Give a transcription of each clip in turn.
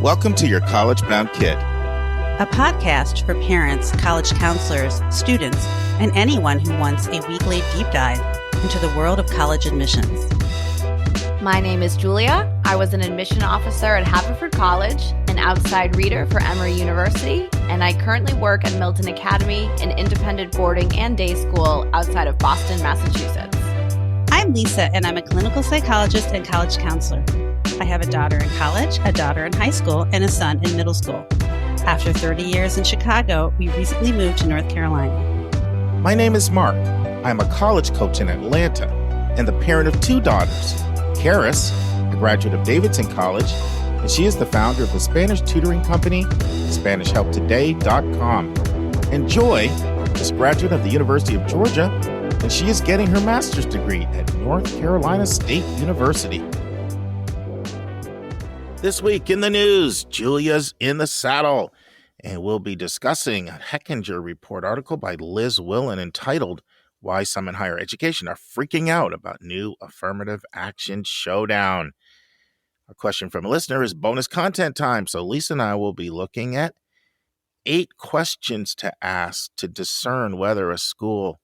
Welcome to Your College Bound Kid, a podcast for parents, college counselors, students, and anyone who wants a weekly deep dive into the world of college admissions. My name is Julia. I was an admission officer at Haverford College, an outside reader for Emory University, and I currently work at Milton Academy, an independent boarding and day school outside of Boston, Massachusetts. I'm Lisa, and I'm a clinical psychologist and college counselor. I have a daughter in college, a daughter in high school, and a son in middle school. After 30 years in Chicago, we recently moved to North Carolina. My name is Mark. I'm a college coach in Atlanta and the parent of two daughters. Karis, a graduate of Davidson College, and she is the founder of the Spanish tutoring company, SpanishHelpToday.com. And Joy is a graduate of the University of Georgia, and she is getting her master's degree at North Carolina State University. This week in the news, Julia's in the saddle, and we'll be discussing a Hechinger report article by Liz Willen entitled, Why Some in Higher Education Are Freaking Out About New Affirmative Action Showdown. Our question from a listener is bonus content time, so Lisa and I will be looking at 8 questions to ask to discern whether a school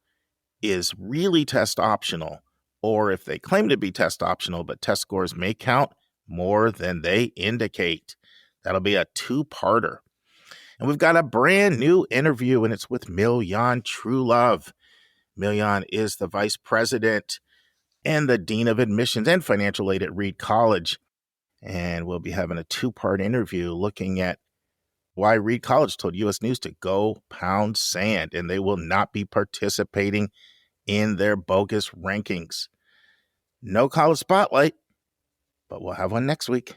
is really test optional, or if they claim to be test optional, but test scores may count more than they indicate. That'll be a 2-parter. And we've got a brand new interview, and it's with Milyon Truelove. Milyon is the vice president and the dean of admissions and financial aid at Reed College. And we'll be having a 2-part interview looking at why Reed College told U.S. News to go pound sand, and they will not be participating in their bogus rankings. No college spotlight, but we'll have one next week.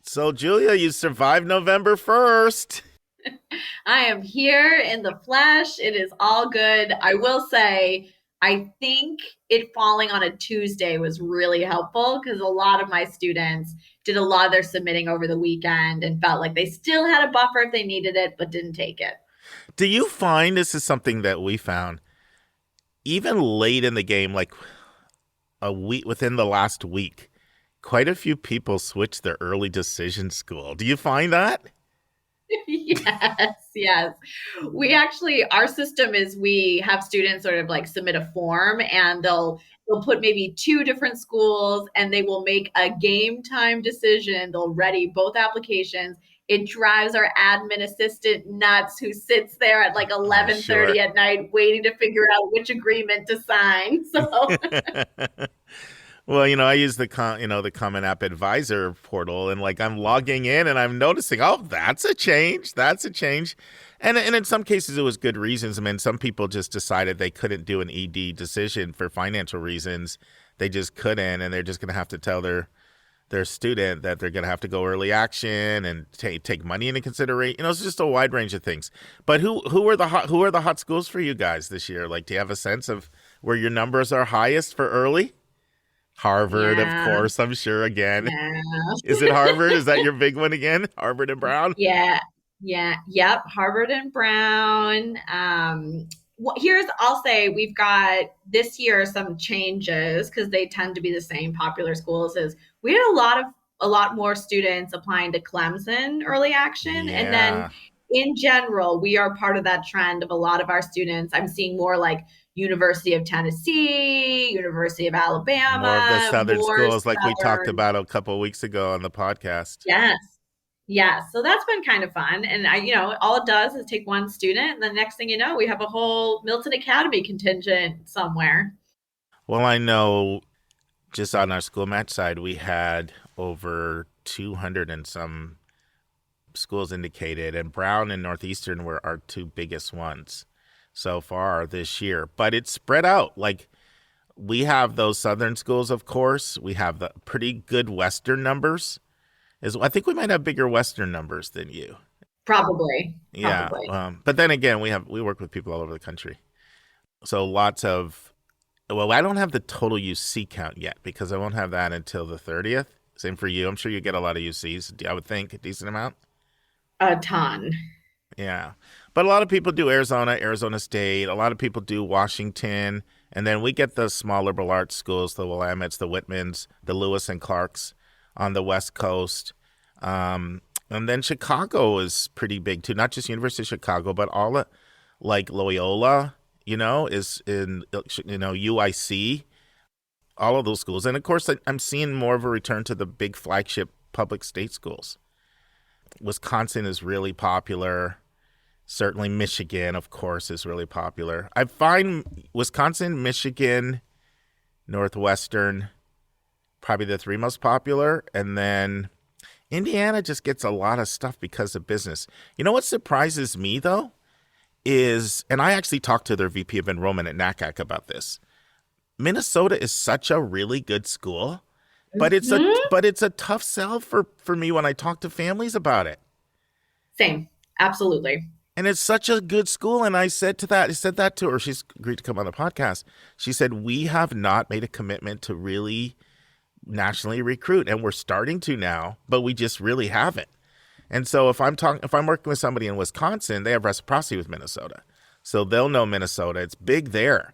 So, Julia, you survived November 1st. I am here in the flesh. It is all good. I will say, I think it falling on a Tuesday was really helpful because a lot of my students did a lot of their submitting over the weekend and felt like they still had a buffer if they needed it, but didn't take it. Do you find this is something that we found even late in the game, like a week within the last week? Quite a few people switched their early decision school. Do you find that? Yes. We actually, our system is we have students sort of like submit a form and they'll put maybe 2 different schools and they will make a game time decision. They'll ready both applications. It drives our admin assistant nuts who sits there at like 11:30 at night waiting to figure out which agreement to sign. So Well, I use the Common App Advisor portal, and like I'm logging in and I'm noticing, oh, that's a change. And in some cases, it was good reasons. I mean, some people just decided they couldn't do an ED decision for financial reasons. They just couldn't, and they're just going to have to tell their student that they're going to have to go early action and take money into consideration. It's just a wide range of things. But who are the hot schools for you guys this year? Like, do you have a sense of where your numbers are highest for early? Harvard, Of course, I'm sure again. Yeah. Is it Harvard? Is that your big one again? Harvard and Brown? Yep. Harvard and Brown. I'll say we've got this year some changes because they tend to be the same popular schools. Is we had a lot more students applying to Clemson early action. Yeah. And then in general, we are part of that trend of a lot of our students. I'm seeing more like University of Tennessee, University of Alabama. More of the Southern schools like we talked about a couple of weeks ago on the podcast. Yes. So that's been kind of fun. And all it does is take one student. And the next thing you know, we have a whole Milton Academy contingent somewhere. Well, I know just on our school match side, we had over 200 and some schools indicated. And Brown and Northeastern were our 2 biggest ones so far this year, but it's spread out. Like we have those Southern schools, of course. We have the pretty good Western numbers. I think we might have bigger Western numbers than you. Probably. Yeah. But then again, we work with people all over the country. So I don't have the total UC count yet because I won't have that until the 30th. Same for you. I'm sure you get a lot of UCs. I would think a decent amount. A ton. Yeah. But a lot of people do Arizona State. A lot of people do Washington. And then we get the small liberal arts schools, the Willamettes, the Whitmans, the Lewis and Clarks on the West Coast. And then Chicago is pretty big too, not just University of Chicago, but all the, like Loyola, is in, UIC, all of those schools. And of course, I'm seeing more of a return to the big flagship public state schools. Wisconsin is really popular. Certainly Michigan, of course, is really popular. I find Wisconsin, Michigan, Northwestern, probably the three most popular. And then Indiana just gets a lot of stuff because of business. You know what surprises me, though, is, and I actually talked to their VP of enrollment at NACAC about this. Minnesota is such a really good school, but it's a tough sell for me when I talk to families about it. Same. Absolutely. And it's such a good school. And I said that to her. She's agreed to come on the podcast. She said, we have not made a commitment to really nationally recruit, and we're starting to now, but we just really haven't. And so if I'm working with somebody in Wisconsin, they have reciprocity with Minnesota. So they'll know Minnesota. It's big there.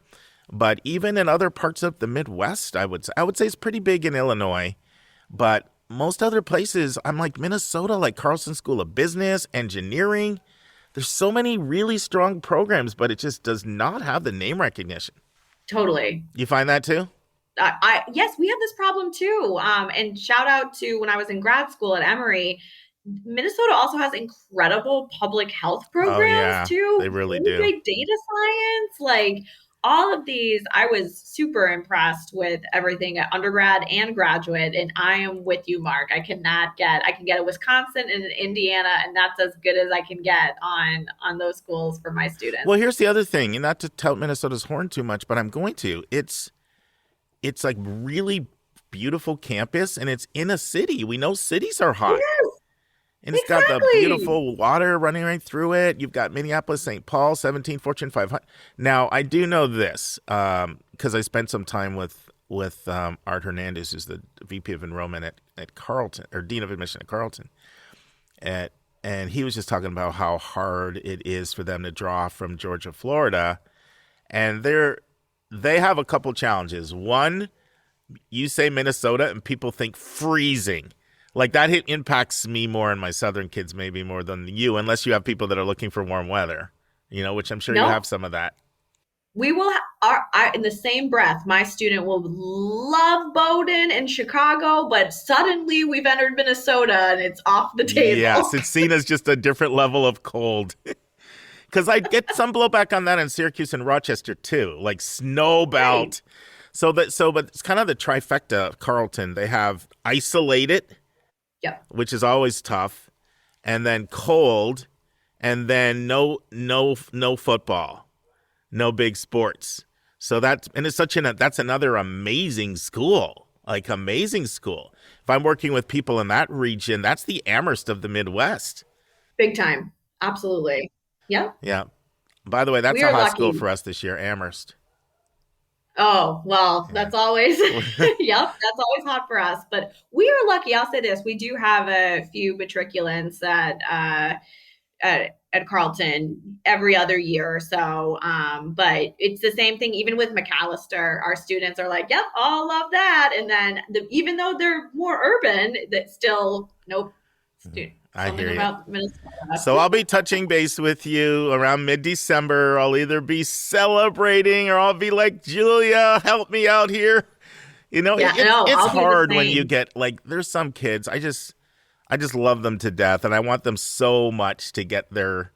But even in other parts of the Midwest, I would say it's pretty big in Illinois. But most other places, I'm like Minnesota, like Carlson School of Business, engineering. There's so many really strong programs, but it just does not have the name recognition. Totally. You find that too? Yes, we have this problem too. And shout out to when I was in grad school at Emory, Minnesota also has incredible public health programs too. They really do. Great data science, like all of these. I was super impressed with everything at undergrad and graduate. And I am with you, Mark. I can get a Wisconsin and an Indiana, and that's as good as I can get on those schools for my students. Well, here's the other thing, and not to tout Minnesota's horn too much, but I'm going to. It's like really beautiful campus, and it's in a city. We know cities are hot. Yes, and it's got the beautiful water running right through it. You've got Minneapolis, St. Paul, 17 Fortune 500. Now, I do know this because I spent some time with Art Hernandez, who's the VP of Enrollment at Carleton, or Dean of Admission at Carleton. And he was just talking about how hard it is for them to draw from Georgia, Florida. And they have a couple challenges. One, you say Minnesota and people think freezing. Like that impacts me more and my southern kids maybe more than you, unless you have people that are looking for warm weather, which I'm sure you have some of that. We will, in the same breath, my student will love Bowdoin and Chicago, but suddenly we've entered Minnesota and it's off the table. Yes, it's seen as just a different level of cold. Because I get some blowback on that in Syracuse and Rochester too, like snow belt. Right. But it's kind of the trifecta of Carleton. They have isolated, which is always tough, and then cold, and then no football, no big sports. So that's another amazing school, like amazing school. If I'm working with people in that region, that's the Amherst of the Midwest. Big time, absolutely. Yeah. Yeah. By the way, that's a hot school for us this year, Amherst. Oh, well, that's always, that's always hot for us. But we are lucky. I'll say this. We do have a few matriculants at Carleton every other year or so. But it's the same thing, even with McAllister. Our students are like, yep, all love that. And then even though they're more urban, that still, nope. I hear you. So I'll be touching base with you around mid-December. I'll either be celebrating or I'll be like, Julia, help me out here. It's hard when you get there's some kids. I just love them to death, and I want them so much to get to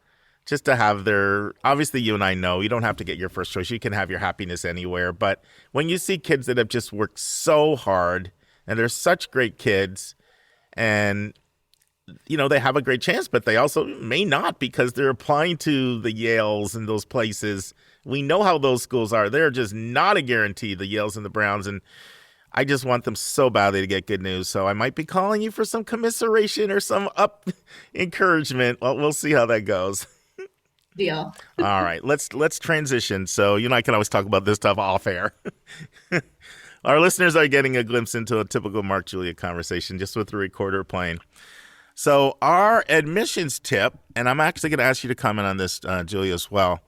have their. Obviously, you and I know you don't have to get your first choice. You can have your happiness anywhere. But when you see kids that have just worked so hard, and they're such great kids, and they have a great chance, but they also may not because they're applying to the Yales and those places. We know how those schools are. They're just not a guarantee, the Yales and the Browns. And I just want them so badly to get good news. So I might be calling you for some commiseration or some encouragement. Well, we'll see how that goes. Deal. All right, let's transition. So you and I can always talk about this stuff off air. Our listeners are getting a glimpse into a typical Mark Julia conversation just with the recorder playing. So our admissions tip, and I'm actually going to ask you to comment on this, Julia, as well.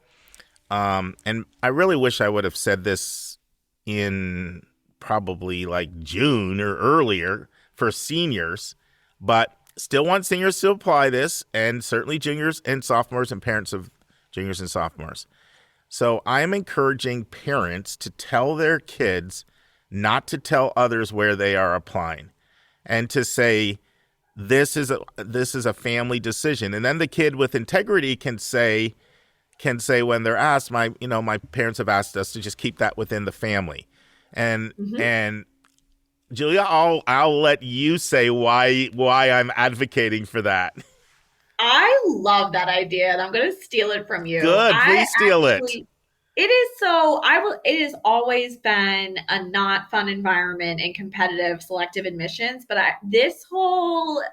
And I really wish I would have said this in probably like June or earlier for seniors, but still want seniors to apply this, and certainly juniors and sophomores and parents of juniors and sophomores. So I'm encouraging parents to tell their kids not to tell others where they are applying, and to say, this is a family decision. And then the kid with integrity can say when they're asked, my parents have asked us to just keep that within the family. And and Julia, I'll let you say why I'm advocating for that. I love that idea, and I'm going to steal it from you. Good, please steal it. It has always been a not fun environment in competitive selective admissions, but this whole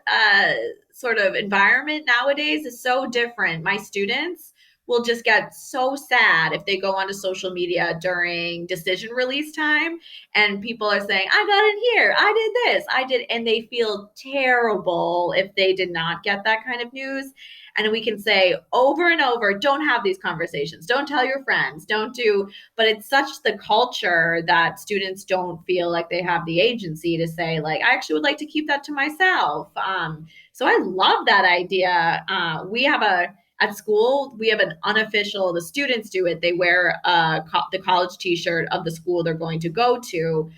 sort of environment nowadays is so different. My students will just get so sad if they go onto social media during decision release time and people are saying, I got in here, I did this, I did, and they feel terrible if they did not get that kind of news. And we can say over and over, don't have these conversations, don't tell your friends, don't do, but it's such the culture that students don't feel like they have the agency to say, like, I actually would like to keep that to myself. So I love that idea. At school, we have an unofficial, the students do it. They wear the college t-shirt of the school they're going to go to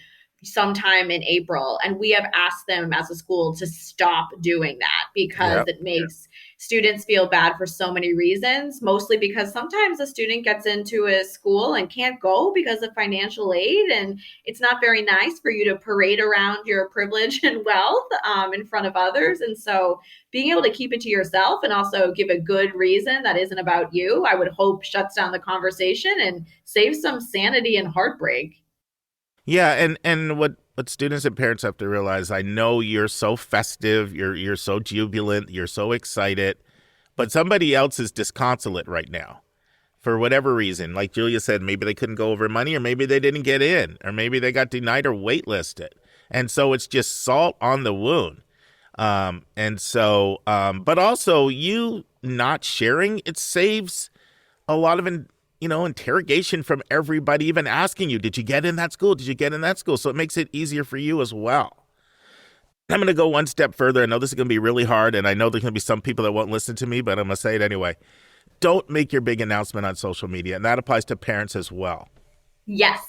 sometime in April. And we have asked them as a school to stop doing that because it makes students feel bad for so many reasons, mostly because sometimes a student gets into a school and can't go because of financial aid. And it's not very nice for you to parade around your privilege and wealth in front of others. And so being able to keep it to yourself and also give a good reason that isn't about you, I would hope shuts down the conversation and saves some sanity and heartbreak. Yeah, and what students and parents have to realize, I know you're so festive, you're so jubilant, you're so excited, but somebody else is disconsolate right now for whatever reason. Like Julia said, maybe they couldn't go over money, or maybe they didn't get in, or maybe they got denied or waitlisted. And so it's just salt on the wound. But also you not sharing, it saves a lot of interrogation from everybody, even asking you, did you get in that school? Did you get in that school? So it makes it easier for you as well. I'm going to go one step further. I know this is going to be really hard, and I know there's going to be some people that won't listen to me, but I'm going to say it anyway. Don't make your big announcement on social media, and that applies to parents as well. Yes.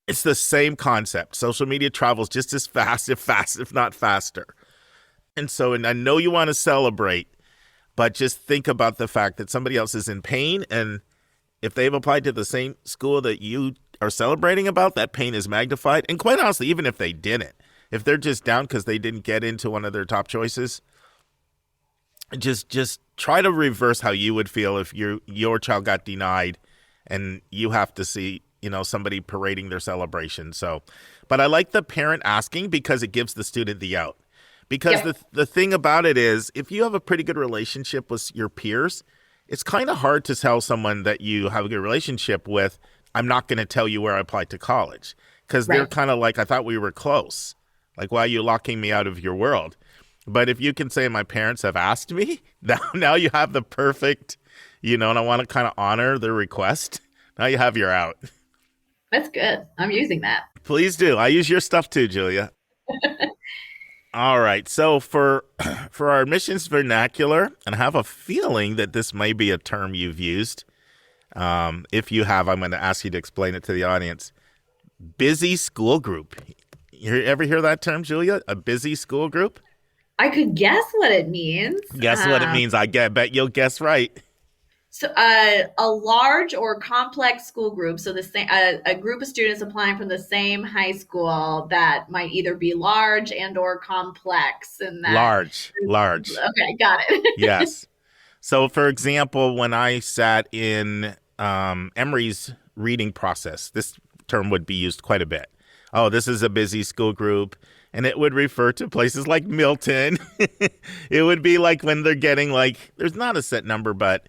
It's the same concept. Social media travels just as fast, if not faster. And I know you want to celebrate, but just think about the fact that somebody else is in pain, and if they've applied to the same school that you are celebrating about, that pain is magnified. And quite honestly, even if they didn't, if they're just down because they didn't get into one of their top choices, just try to reverse how you would feel if your child got denied and you have to see, somebody parading their celebration. So, but I like the parent asking because it gives the student the out. Because the thing about it is, if you have a pretty good relationship with your peers, it's kind of hard to tell someone that you have a good relationship with, I'm not going to tell you where I applied to college. Because they're kind of like, I thought we were close. Like, why are you locking me out of your world? But if you can say, my parents have asked me, now you have the perfect, and I want to kind of honor their request. Now you have your out. That's good. I'm using that. Please do. I use your stuff too, Julia. All right. So for our admissions vernacular, and I have a feeling that this may be a term you've used. If you have, I'm going to ask you to explain it to the audience. Busy school group. You ever hear that term, Julia? A busy school group? I could guess what it means. Guess what it means. Bet you'll guess right. So a large or complex school group, so a group of students applying from the same high school that might either be large and or complex. And that, large. Okay, got it. Yes. So, for example, when I sat in Emory's reading process, this term would be used quite a bit. Oh, this is a busy school group. And it would refer to places like Milton. It would be like when they're getting there's not a set number, but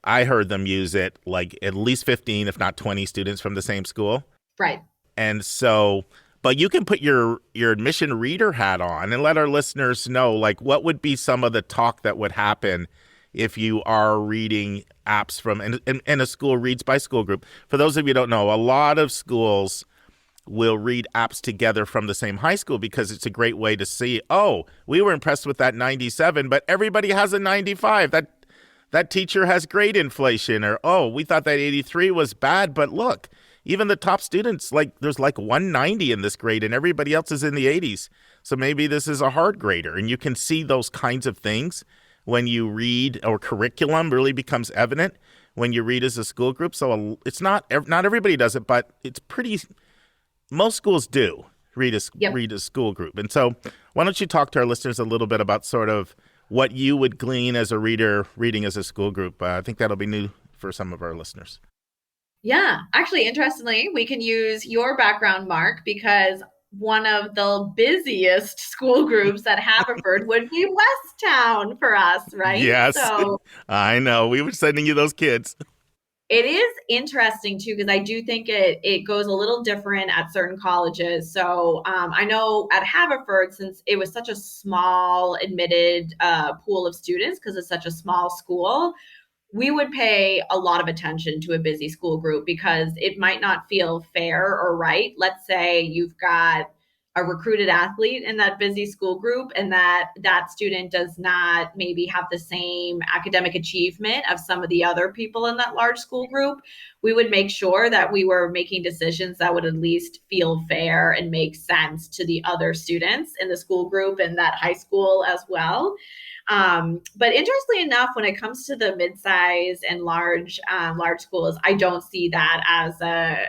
I heard them use it like at least 15, if not 20 students from the same school. Right. And so, but you can put your admission reader hat on and let our listeners know, what would be some of the talk that would happen if you are reading apps from, and a school reads by school group. For those of you who don't know, a lot of schools will read apps together from the same high school because it's a great way to see, oh, we were impressed with that 97, but everybody has a 95. That teacher has grade inflation. Or, oh, we thought that 83 was bad, but look, even the top students, there's 190 in this grade and everybody else is in the 80s. So maybe this is a hard grader. And you can see those kinds of things when you read, or curriculum really becomes evident when you read as a school group. So it's not everybody does it, but it's most schools do read a school group. And so why don't you talk to our listeners a little bit about sort of what you would glean as a reader reading as a school group. I think that'll be new for some of our listeners. Yeah, actually, interestingly, we can use your background, Mark, because one of the busiest school groups at Haverford would be Westtown for us, right? Yes, so I know. We were sending you those kids. It is interesting, too, because I do think it goes a little different at certain colleges. So I know at Haverford, since it was such a small admitted pool of students, because it's such a small school, we would pay a lot of attention to a busy school group because it might not feel fair or right. Let's say you've got a recruited athlete in that busy school group and that student does not maybe have the same academic achievement of some of the other people in that large school group. We would make sure that we were making decisions that would at least feel fair and make sense to the other students in the school group and that high school as well. But interestingly enough, when it comes to the midsize and large schools, I don't see that as a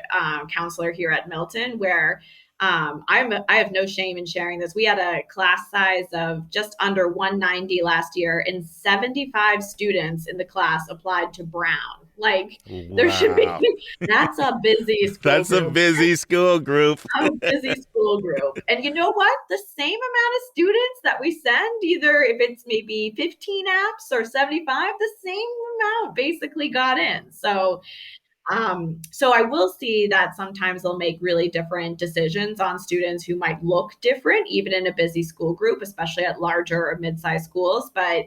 counselor here at Milton, where I have no shame in sharing this. We had a class size of just under 190 last year, and 75 students in the class applied to Brown. There should be, that's a busy school That's group. A busy school group. A busy school group. And you know what? The same amount of students that we send, either if it's maybe 15 apps or 75, the same amount basically got in. So I will see that sometimes they'll make really different decisions on students who might look different, even in a busy school group, especially at larger or mid-sized schools. But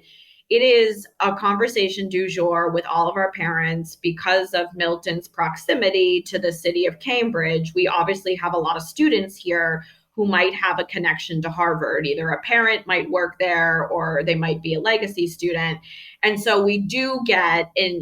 it is a conversation du jour with all of our parents because of Milton's proximity to the city of Cambridge. We obviously have a lot of students here who might have a connection to Harvard. Either a parent might work there or they might be a legacy student. And so we do get in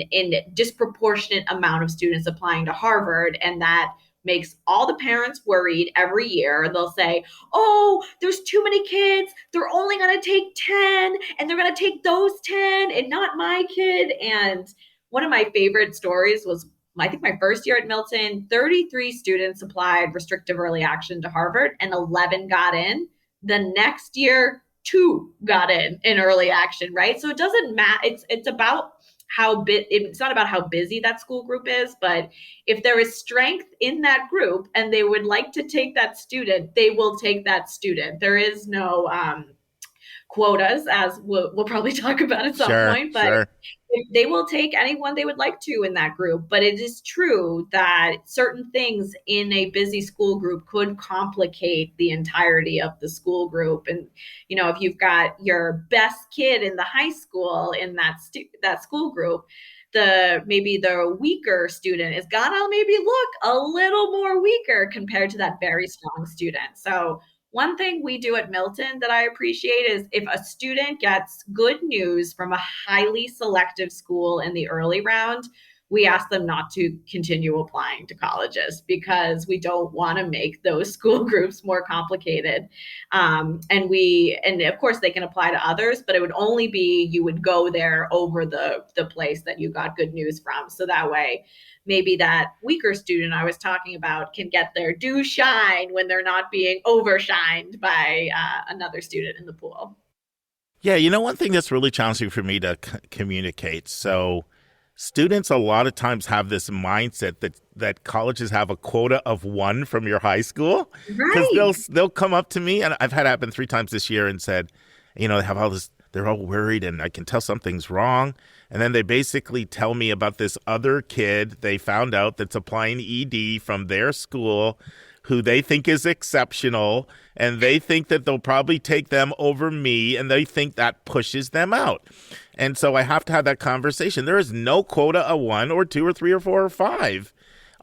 disproportionate amount of students applying to Harvard, and that makes all the parents worried every year. They'll say, oh, there's too many kids. They're only going to take 10 and they're going to take those 10 and not my kid. And one of my favorite stories was, I think my first year at Milton, 33 students applied restrictive early action to Harvard and 11 got in. The next year, 2 got in early action, right? So it doesn't matter. It's about it's not about how busy that school group is, but if there is strength in that group and they would like to take that student, they will take that student. There is no quotas, as we'll probably talk about at some point, but they will take anyone they would like to in that group. But it is true that certain things in a busy school group could complicate the entirety of the school group. And, if you've got your best kid in the high school in that school group, maybe the weaker student is gonna maybe look a little more weaker compared to that very strong student. So one thing we do at Milton that I appreciate is if a student gets good news from a highly selective school in the early round, we ask them not to continue applying to colleges because we don't want to make those school groups more complicated. And of course they can apply to others, but it would only be you would go there over the place that you got good news from. So that way, maybe that weaker student I was talking about can get their due shine when they're not being overshined by another student in the pool. Yeah, one thing that's really challenging for me to communicate. So students a lot of times have this mindset that colleges have a quota of 1 from your high school. Because they'll come up to me, and I've had it happen 3 times this year, and said, they have all this, they're all worried, and I can tell something's wrong. And then they basically tell me about this other kid they found out that's applying ED from their school who they think is exceptional, and they think that they'll probably take them over me, and they think that pushes them out. And so I have to have that conversation. There is no quota of 1 or 2 or 3 or 4 or 5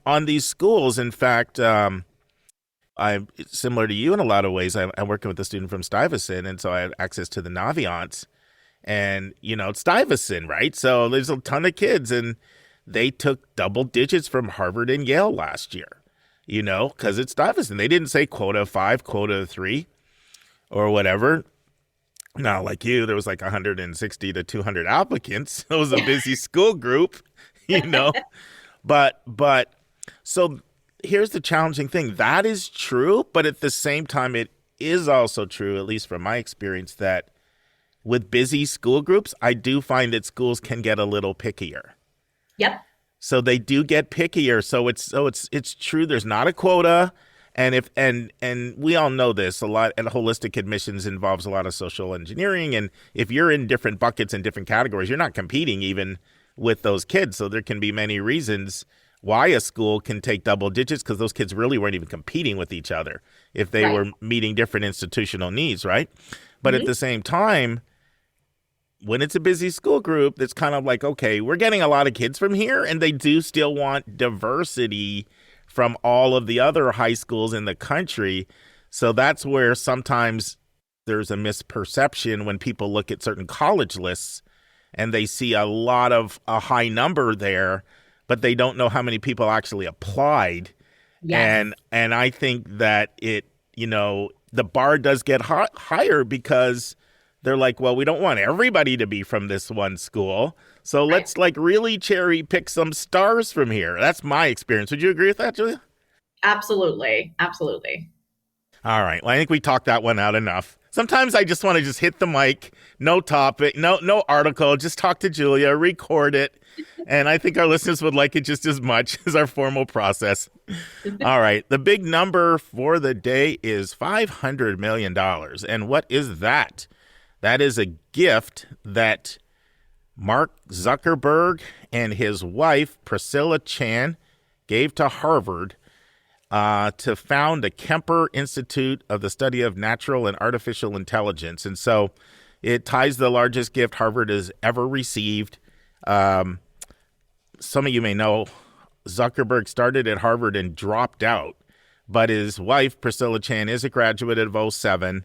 on these schools. In fact, I'm similar to you in a lot of ways. I'm working with a student from Stuyvesant, and so I have access to the Naviance. And, it's Stuyvesant, right? So there's a ton of kids, and they took double digits from Harvard and Yale last year, because it's Stuyvesant. They didn't say quota 5, quota 3, or whatever. Now, like you, there was like 160 to 200 applicants. It was a busy school group, But so here's the challenging thing. That is true, but at the same time, it is also true, at least from my experience, that with busy school groups, I do find that schools can get a little pickier. Yep. So they do get pickier. So it's true. There's not a quota. And we all know this a lot, and holistic admissions involves a lot of social engineering. And if you're in different buckets and different categories, you're not competing even with those kids. So there can be many reasons why a school can take double digits, because those kids really weren't even competing with each other if they were meeting different institutional needs, right? But at the same time, when it's a busy school group, it's kind of like, okay, we're getting a lot of kids from here, and they do still want diversity from all of the other high schools in the country. So that's where sometimes there's a misperception when people look at certain college lists and they see a high number there, but they don't know how many people actually applied. Yes. And I think that the bar does get higher because they're like, well, we don't want everybody to be from this one school. So let's really cherry pick some stars from here. That's my experience. Would you agree with that, Julia? Absolutely. Absolutely. All right. Well, I think we talked that one out enough. Sometimes I just want to just hit the mic, no topic, no article, just talk to Julia, record it. And I think our listeners would like it just as much as our formal process. All right. The big number for the day is $500 million. And what is that? That is a gift that Mark Zuckerberg and his wife, Priscilla Chan, gave to Harvard to found the Kemper Institute of the Study of Natural and Artificial Intelligence. And so it ties the largest gift Harvard has ever received. Some of you may know Zuckerberg started at Harvard and dropped out, but his wife, Priscilla Chan, is a graduate of '07,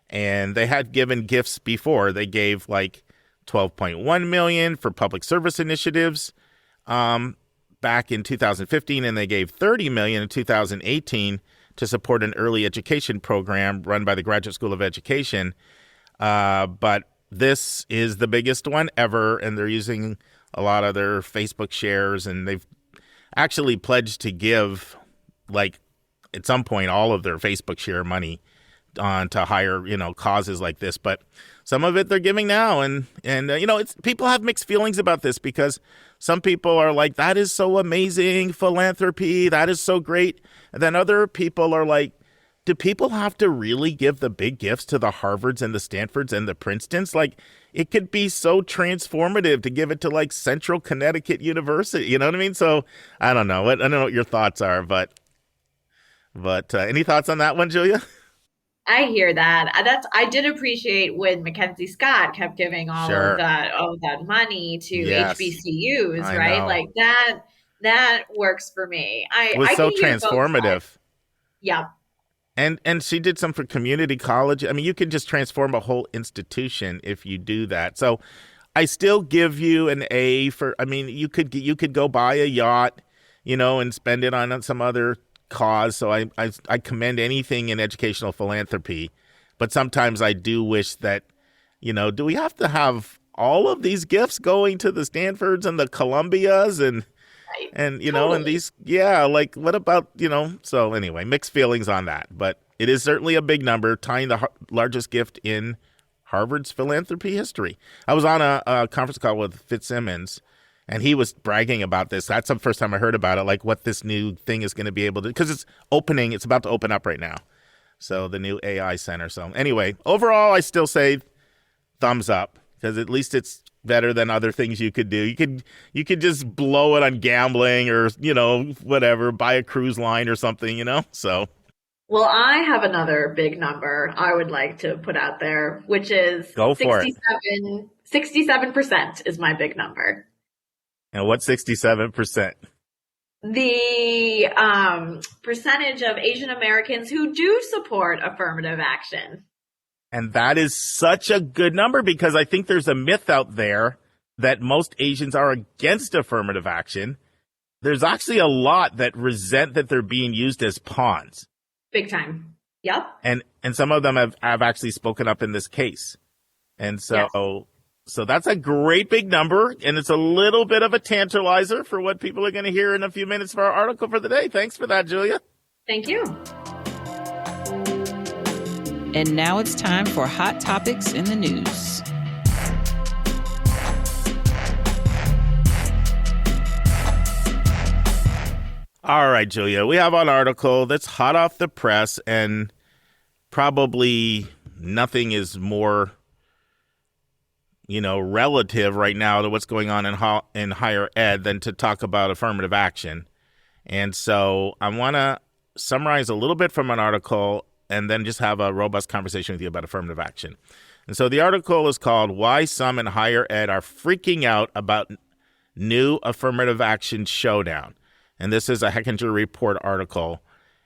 and they had given gifts before. They gave like $12.1 million for public service initiatives back in 2015, and they gave $30 million in 2018 to support an early education program run by the Graduate School of Education. But this is the biggest one ever, and they're using a lot of their Facebook shares, and they've actually pledged to give, like, at some point, all of their Facebook share money on to higher, causes like this. But some of it they're giving now, and it's people have mixed feelings about this, because some people are like, that is so amazing, philanthropy, that is so great. And then other people are like, do people have to really give the big gifts to the Harvards and the Stanfords and the Princetons? Like, it could be so transformative to give it to like Central Connecticut University. You know what I mean? So I don't know. I don't know what your thoughts are, but any thoughts on that one, Julia? I hear that. I did appreciate when Mackenzie Scott kept giving all of that money to HBCUs, right? Know. Like that works for me. It was so transformative. Yeah. And she did some for community college. I mean, you can just transform a whole institution if you do that. So I still give you an A for, I mean, you could go buy a yacht, and spend it on some other cause. So I commend anything in educational philanthropy. But sometimes I do wish that, do we have to have all of these gifts going to the Stanfords and the Columbias and totally. And these, like, what about, so anyway, mixed feelings on that, but it is certainly a big number, tying the largest gift in Harvard's philanthropy history. I was on a conference call with Fitzsimmons, and he was bragging about this. That's the first time I heard about it, like what this new thing is going to be able to, because it's about to open up right now. So the new AI center. So anyway, overall, I still say thumbs up, because at least it's better than other things you could do. You could just blow it on gambling or, whatever, buy a cruise line or something, so. Well, I have another big number I would like to put out there, which is 67% is my big number. And what's 67%? the percentage of Asian Americans who do support affirmative action. And that is such a good number, because I think there's a myth out there that most Asians are against affirmative action. There's actually a lot that resent that they're being used as pawns. Big time. Yep. And some of them have actually spoken up in this case. And so, yes. So that's a great big number, and it's a little bit of a tantalizer for what people are going to hear in a few minutes for our article for the day. Thanks for that, Julia. Thank you. And now it's time for Hot Topics in the News. All right, Julia, we have an article that's hot off the press, and probably nothing is more, relative right now to what's going on in higher ed than to talk about affirmative action. And so I want to summarize a little bit from an article and then just have a robust conversation with you about affirmative action. And so the article is called "Why Some in Higher Ed Are Freaking Out About New Affirmative Action Showdown." And this is a Hechinger report article.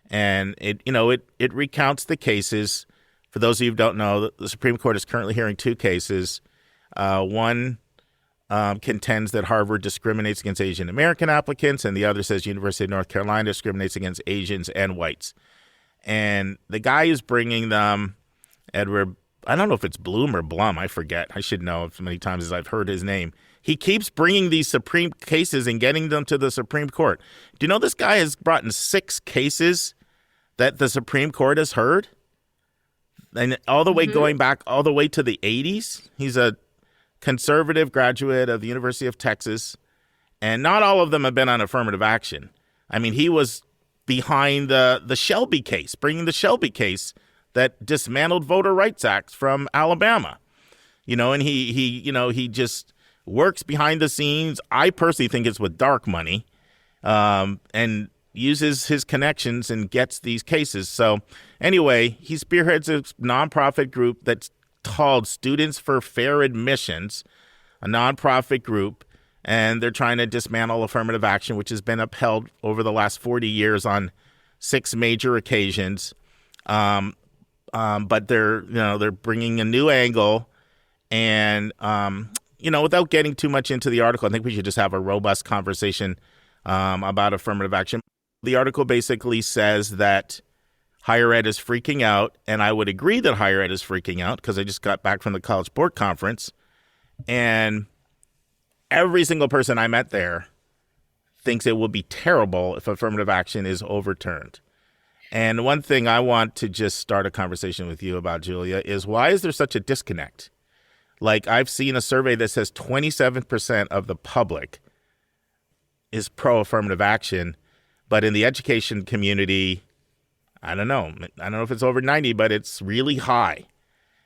And it recounts the cases. For those of you who don't know, the Supreme Court is currently hearing two cases. One contends that Harvard discriminates against Asian American applicants, and the other says University of North Carolina discriminates against Asians and whites. And the guy is bringing them, Edward, I don't know if it's Bloom or Blum, I forget. I should know as many times as I've heard his name. He keeps bringing these Supreme cases and getting them to the Supreme Court. Do you know this guy has brought in 6 cases that the Supreme Court has heard? And all the way going back all the way to the 80s. He's a conservative graduate of the University of Texas, and not all of them have been on affirmative action. I mean, he was behind the Shelby case, bringing the Shelby case that dismantled voter rights acts from Alabama. And he just works behind the scenes. I personally think it's with dark money, and uses his connections and gets these cases. So anyway, he spearheads a nonprofit group that's called Students for Fair Admissions, a nonprofit group, and they're trying to dismantle affirmative action, which has been upheld over the last 40 years on 6 major occasions. But they're bringing a new angle, and without getting too much into the article, I think we should just have a robust conversation about affirmative action. The article basically says that higher ed is freaking out, and I would agree that higher ed is freaking out because I just got back from the College Board Conference, and every single person I met there thinks it will be terrible if affirmative action is overturned. And one thing I want to just start a conversation with you about, Julia, is why is there such a disconnect? Like, I've seen a survey that says 27% of the public is pro-affirmative action, but in the education community, I don't know if it's over 90, but it's really high.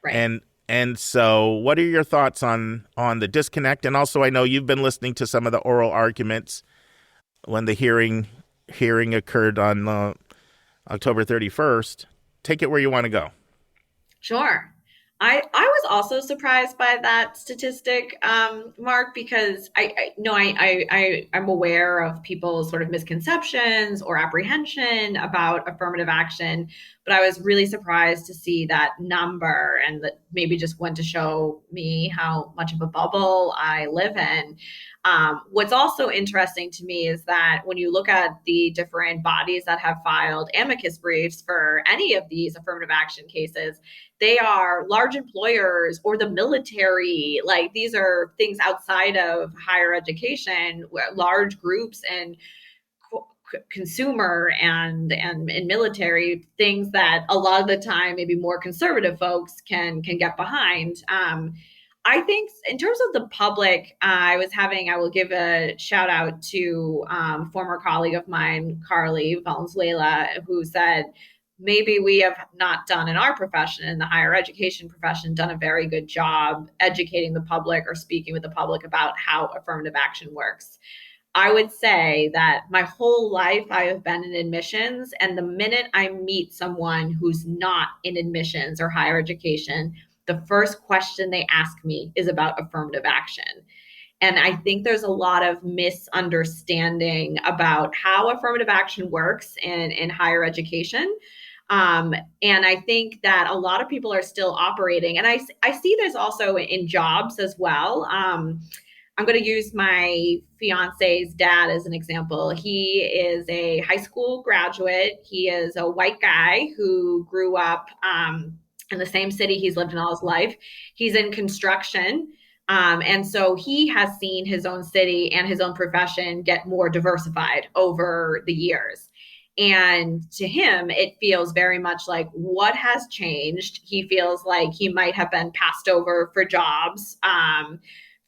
Right. And so what are your thoughts on the disconnect? And also, I know you've been listening to some of the oral arguments when the hearing occurred on October 31st. Take it where you want to go. Sure. I was also surprised by that statistic, Mark, because I'm aware of people's sort of misconceptions or apprehension about affirmative action, but I was really surprised to see that number, and that maybe just went to show me how much of a bubble I live in. What's also interesting to me is that when you look at the different bodies that have filed amicus briefs for any of these affirmative action cases, they are large employers or the military. Like, these are things outside of higher education, large groups and consumer and military, things that a lot of the time maybe more conservative folks can get behind. I think in terms of the public, I will give a shout out to former colleague of mine, Carly Valenzuela, who said, maybe we have not done in our profession, in the higher education profession, done a very good job educating the public or speaking with the public about how affirmative action works. I would say that my whole life I have been in admissions, and the minute I meet someone who's not in admissions or higher education, the first question they ask me is about affirmative action. And I think there's a lot of misunderstanding about how affirmative action works in higher education. And I think that a lot of people are still operating, and I see this also in jobs as well. I'm going to use my fiance's dad as an example. He is a high school graduate. He is a white guy who grew up in the same city he's lived in all his life. He's in construction. And so he has seen his own city and his own profession get more diversified over the years. And to him, it feels very much like what has changed. He feels like he might have been passed over for jobs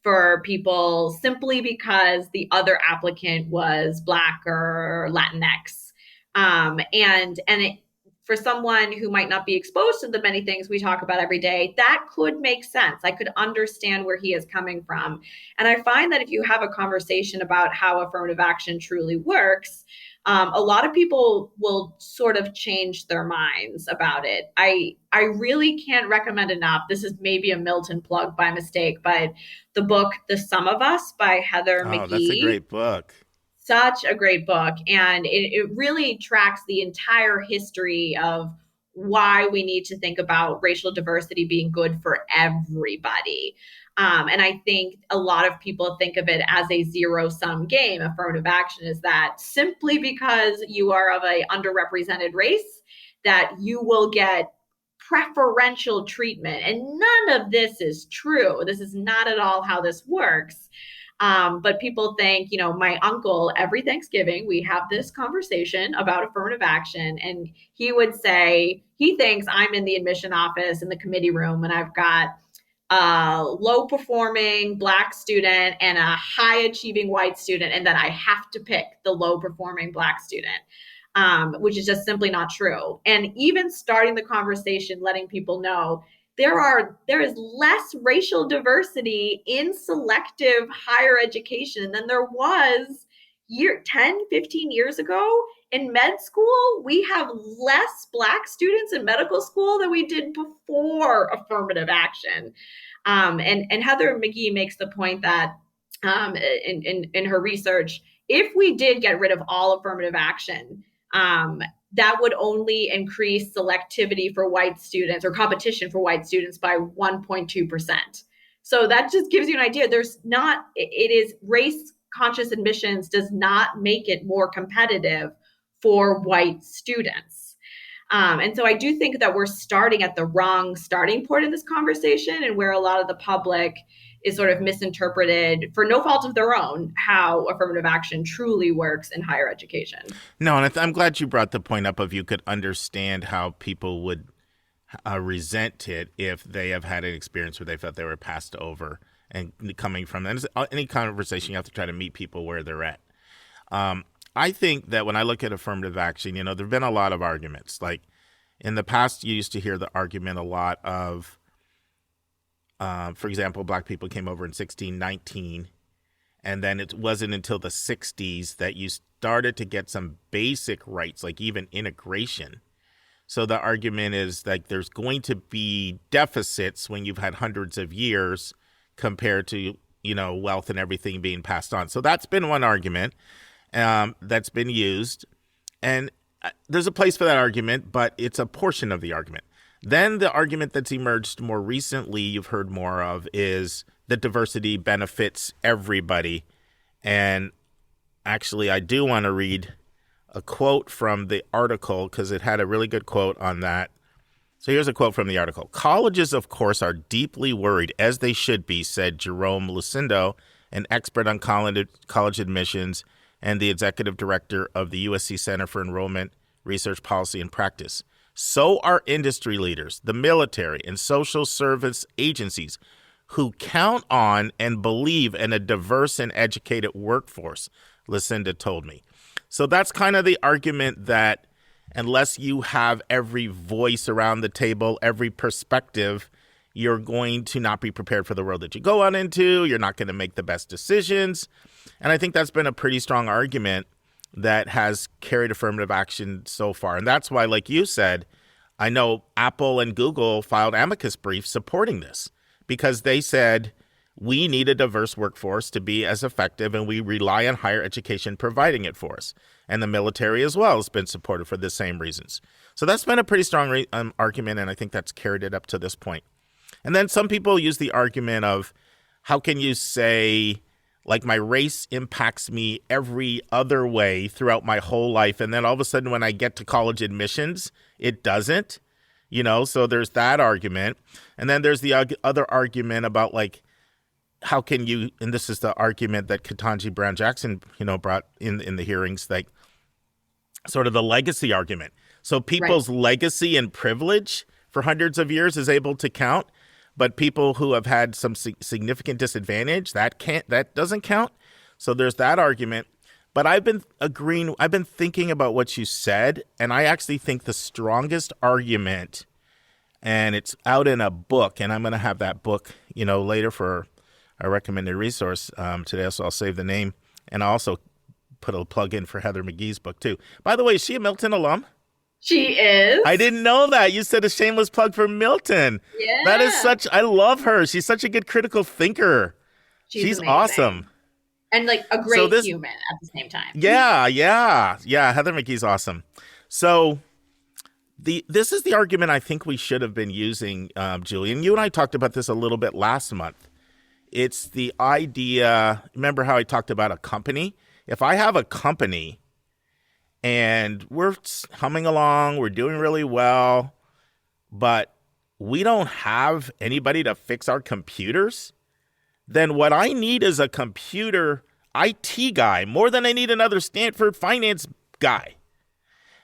for people simply because the other applicant was Black or Latinx. For someone who might not be exposed to the many things we talk about every day, that could make sense. I could understand where he is coming from. And I find that if you have a conversation about how affirmative action truly works, a lot of people will sort of change their minds about it. I really can't recommend enough. This is maybe a Milton plug by mistake, but the book, The Sum of Us by Heather McGhee. Oh, that's a great book. Such a great book. And it really tracks the entire history of why we need to think about racial diversity being good for everybody. And I think a lot of people think of it as a zero-sum game. Affirmative action is that simply because you are of an underrepresented race, that you will get preferential treatment. And none of this is true. This is not at all how this works. But people think, my uncle, every Thanksgiving, we have this conversation about affirmative action. And he would say, he thinks I'm in the admission office in the committee room and I've got a low performing Black student and a high achieving white student. And then I have to pick the low performing Black student, which is just simply not true. And even starting the conversation, letting people know there is less racial diversity in selective higher education than there was 10, 15 years ago. In med school, we have less Black students in medical school than we did before affirmative action. And Heather McGhee makes the point that in her research, if we did get rid of all affirmative action, that would only increase selectivity for white students or competition for white students by 1.2%. So that just gives you an idea. It is race conscious admissions does not make it more competitive for white students. And so I do think that we're starting at the wrong starting point in this conversation, and where a lot of the public is sort of misinterpreted for no fault of their own how affirmative action truly works in higher education. No, and I'm glad you brought the point up of you could understand how people would resent it if they have had an experience where they felt they were passed over and coming from that. Any conversation, you have to try to meet people where they're at. I think that when I look at affirmative action, there have been a lot of arguments. Like in the past, you used to hear the argument a lot of, for example, Black people came over in 1619, and then it wasn't until the 60s that you started to get some basic rights, like even integration. So the argument is like there's going to be deficits when you've had hundreds of years compared to, wealth and everything being passed on. So that's been one argument that's been used. And there's a place for that argument, but it's a portion of the argument. Then the argument that's emerged more recently, you've heard more of, is that diversity benefits everybody. And actually, I do want to read a quote from the article because it had a really good quote on that. So here's a quote from the article. "Colleges, of course, are deeply worried, as they should be," said Jerome Lucindo, an expert on college admissions and the executive director of the USC Center for Enrollment Research Policy and Practice. "So are industry leaders, the military, and social service agencies who count on and believe in a diverse and educated workforce," Lucinda told me. So that's kind of the argument that unless you have every voice around the table, every perspective, you're going to not be prepared for the world that you go out into. You're not going to make the best decisions. And I think that's been a pretty strong argument that has carried affirmative action so far. And that's why, like you said, I know Apple and Google filed amicus briefs supporting this because they said, we need a diverse workforce to be as effective, and we rely on higher education providing it for us. And the military as well has been supported for the same reasons. So that's been a pretty strong argument, and I think that's carried it up to this point. And then some people use the argument of, how can you say, like, my race impacts me every other way throughout my whole life, and then all of a sudden when I get to college admissions, it doesn't? You know, so there's that argument. And then there's the other argument about, like, how can you, and this is the argument that Ketanji Brown Jackson, brought in the hearings, like sort of the legacy argument. So people's legacy and privilege for hundreds of years is able to count, but people who have had some significant disadvantage, that doesn't count. So there's that argument. But I've been thinking about what you said, and I actually think the strongest argument, and it's out in a book, and I'm going to have that book, later for a recommended resource today, so I'll save the name, and I'll also put a plug in for Heather McGee's book too. By the way, is she a Milton alum? She is. I didn't know that. You said a shameless plug for Milton. Yeah. That is I love her. She's such a good critical thinker. She's awesome. And like a great human at the same time. Yeah. Heather McGee's awesome. So this is the argument I think we should have been using, Julie. And you and I talked about this a little bit last month. It's the idea, remember how I talked about a company? If I have a company and we're humming along, we're doing really well, but we don't have anybody to fix our computers, then what I need is a computer IT guy more than I need another Stanford finance guy.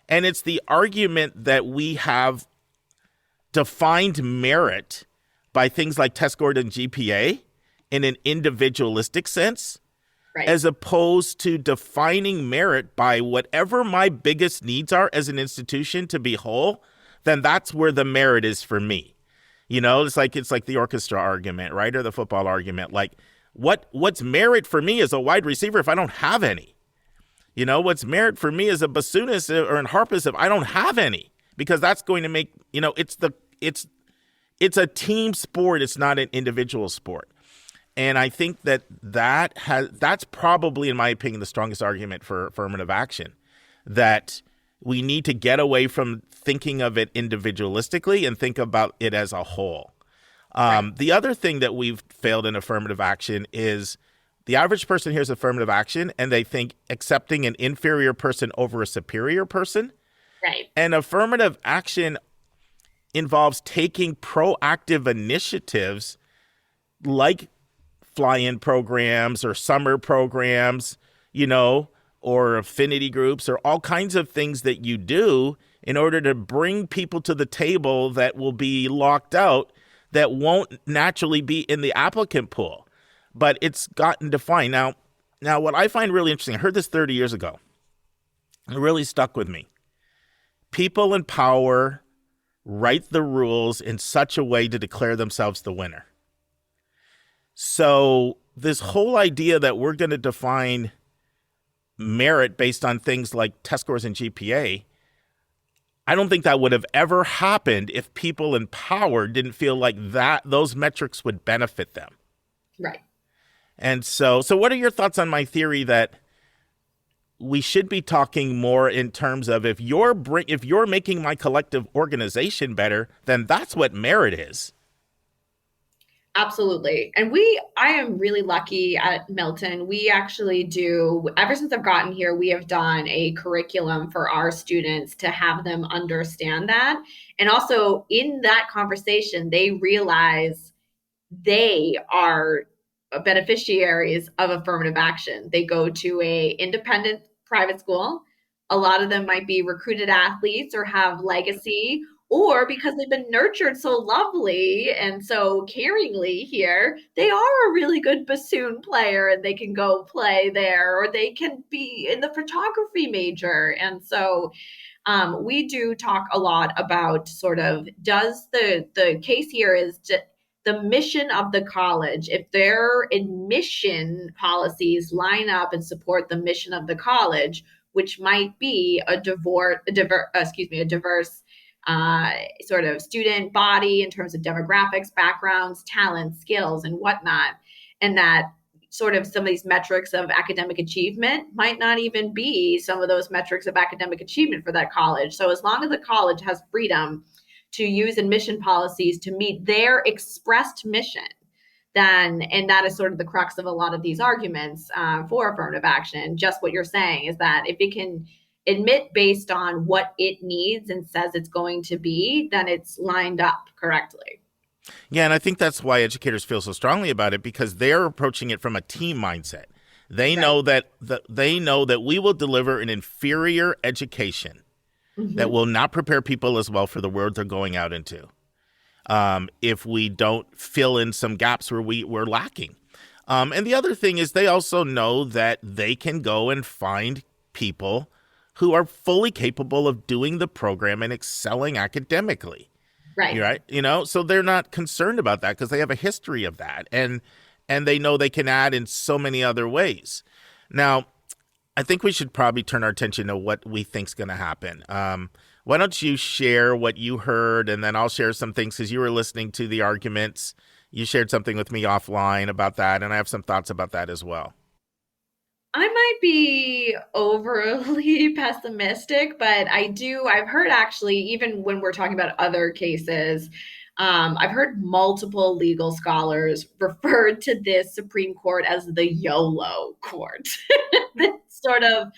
And it's the argument that we have defined merit by things like test score and GPA in an individualistic sense, as opposed to defining merit by whatever my biggest needs are as an institution to be whole, then that's where the merit is for me. It's like the orchestra argument, right? Or the football argument. Like, what's merit for me as a wide receiver if I don't have any? What's merit for me as a bassoonist or a harpist if I don't have any? Because that's going to make, it's a team sport. It's not an individual sport. And I think that's probably, in my opinion, the strongest argument for affirmative action, that we need to get away from thinking of it individualistically and think about it as a whole. The other thing that we've failed in affirmative action is the average person hears affirmative action and they think accepting an inferior person over a superior person. Right. And affirmative action involves taking proactive initiatives like fly-in programs or summer programs, or affinity groups or all kinds of things that you do in order to bring people to the table that will be locked out, that won't naturally be in the applicant pool. But it's gotten defined. Now what I find really interesting, I heard this 30 years ago. It really stuck with me. People in power write the rules in such a way to declare themselves the winner. So this whole idea that we're going to define merit based on things like test scores and GPA, I don't think that would have ever happened if people in power didn't feel like those metrics would benefit them. Right. And so what are your thoughts on my theory that we should be talking more in terms of if you're making my collective organization better, then that's what merit is. Absolutely. And I am really lucky at Milton. We actually do, ever since I've gotten here, we have done a curriculum for our students to have them understand that. And also in that conversation, they realize they are beneficiaries of affirmative action. They go to a independent private school. A lot of them might be recruited athletes or have legacy, or because they've been nurtured so lovely and so caringly here, they are a really good bassoon player and they can go play there, or they can be in the photography major. And so we do talk a lot about sort of, does the case here is the mission of the college, if their admission policies line up and support the mission of the college, which might be a diverse sort of student body in terms of demographics, backgrounds, talents, skills, and whatnot, and that sort of some of these metrics of academic achievement might not even be some of those metrics of academic achievement for that college. So as long as the college has freedom to use admission policies to meet their expressed mission, then, and that is sort of the crux of a lot of these arguments for affirmative action, just what you're saying is that if it can admit based on what it needs and says it's going to be, then it's lined up correctly. Yeah, and I think that's why educators feel so strongly about it, because they're approaching it from a team mindset. They know that we will deliver an inferior education that will not prepare people as well for the world they're going out into if we don't fill in some gaps where we're lacking. And the other thing is they also know that they can go and find people who are fully capable of doing the program and excelling academically. Right. So they're not concerned about that because they have a history of that. And they know they can add in so many other ways. Now, I think we should probably turn our attention to what we think is going to happen. Why don't you share what you heard, and then I'll share some things because you were listening to the arguments. You shared something with me offline about that, and I have some thoughts about that as well. I might be overly pessimistic, but I've heard actually, even when we're talking about other cases, I've heard multiple legal scholars refer to this Supreme Court as the YOLO court. Sort of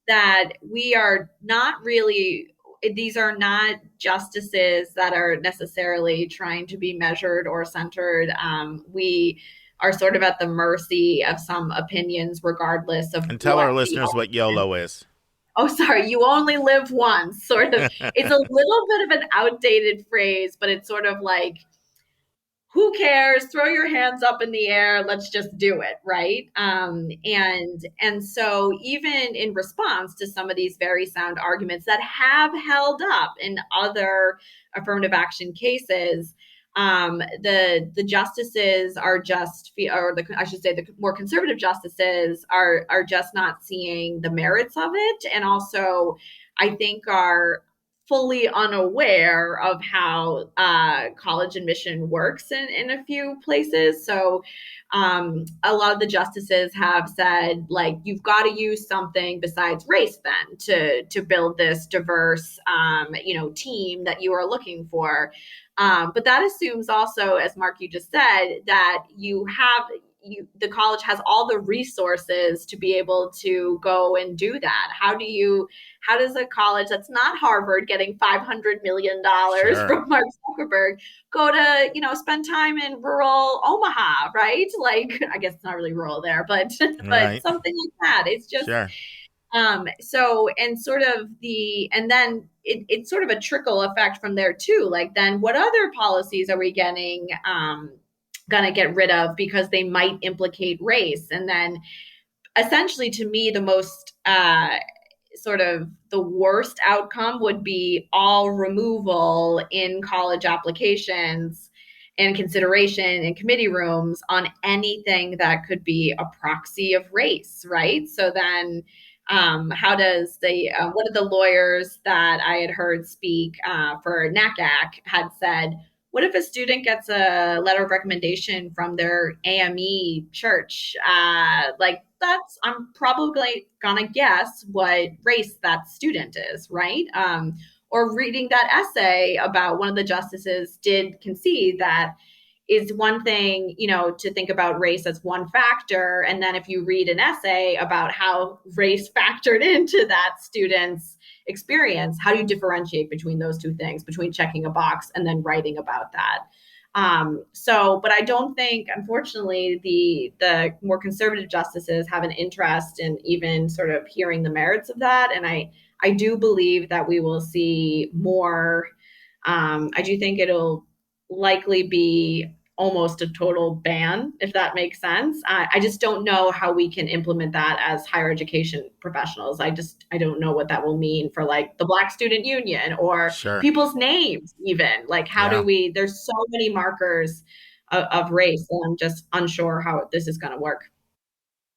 that we are not really, these are not justices that are necessarily trying to be measured or centered. We are sort of at the mercy of some opinions, regardless of. And tell our listeners what YOLO is. Oh, sorry. You only live once. Sort of. It's a little bit of an outdated phrase, but it's sort of like, who cares? Throw your hands up in the air. Let's just do it. Right. And so even in response to some of these very sound arguments that have held up in other affirmative action cases, the justices are just, I should say the more conservative justices are just not seeing the merits of it. And also, I think are fully unaware of how college admission works in a few places. So a lot of the justices have said, like, you've got to use something besides race then to build this diverse, team that you are looking for. But that assumes also, as Mark, you just said, that the college has all the resources to be able to go and do that. How does a college that's not Harvard getting $500 million from Mark Zuckerberg go to, spend time in rural Omaha, right? Like, I guess it's not really rural there, but something like that. It's just, then it's sort of a trickle effect from there too. Like, then what other policies are we getting, going to get rid of because they might implicate race? And then essentially, to me, the most sort of the worst outcome would be all removal in college applications and consideration in committee rooms on anything that could be a proxy of race, right? So then how does one of the lawyers that I had heard speak for NACAC had said, what if a student gets a letter of recommendation from their AME church? I'm probably gonna guess what race that student is, right? Or reading that essay about one of the justices did concede that is one thing, to think about race as one factor. And then if you read an essay about how race factored into that student's experience, how do you differentiate between those two things, between checking a box and then writing about that? But I don't think, unfortunately, the more conservative justices have an interest in even sort of hearing the merits of that. And I do believe that we will see more. I do think it'll likely be almost a total ban, if that makes sense. I just don't know how we can implement that as higher education professionals. I don't know what that will mean for like the Black Student Union or people's names, even. Like, how do we, there's so many markers of race, and I'm just unsure how this is going to work.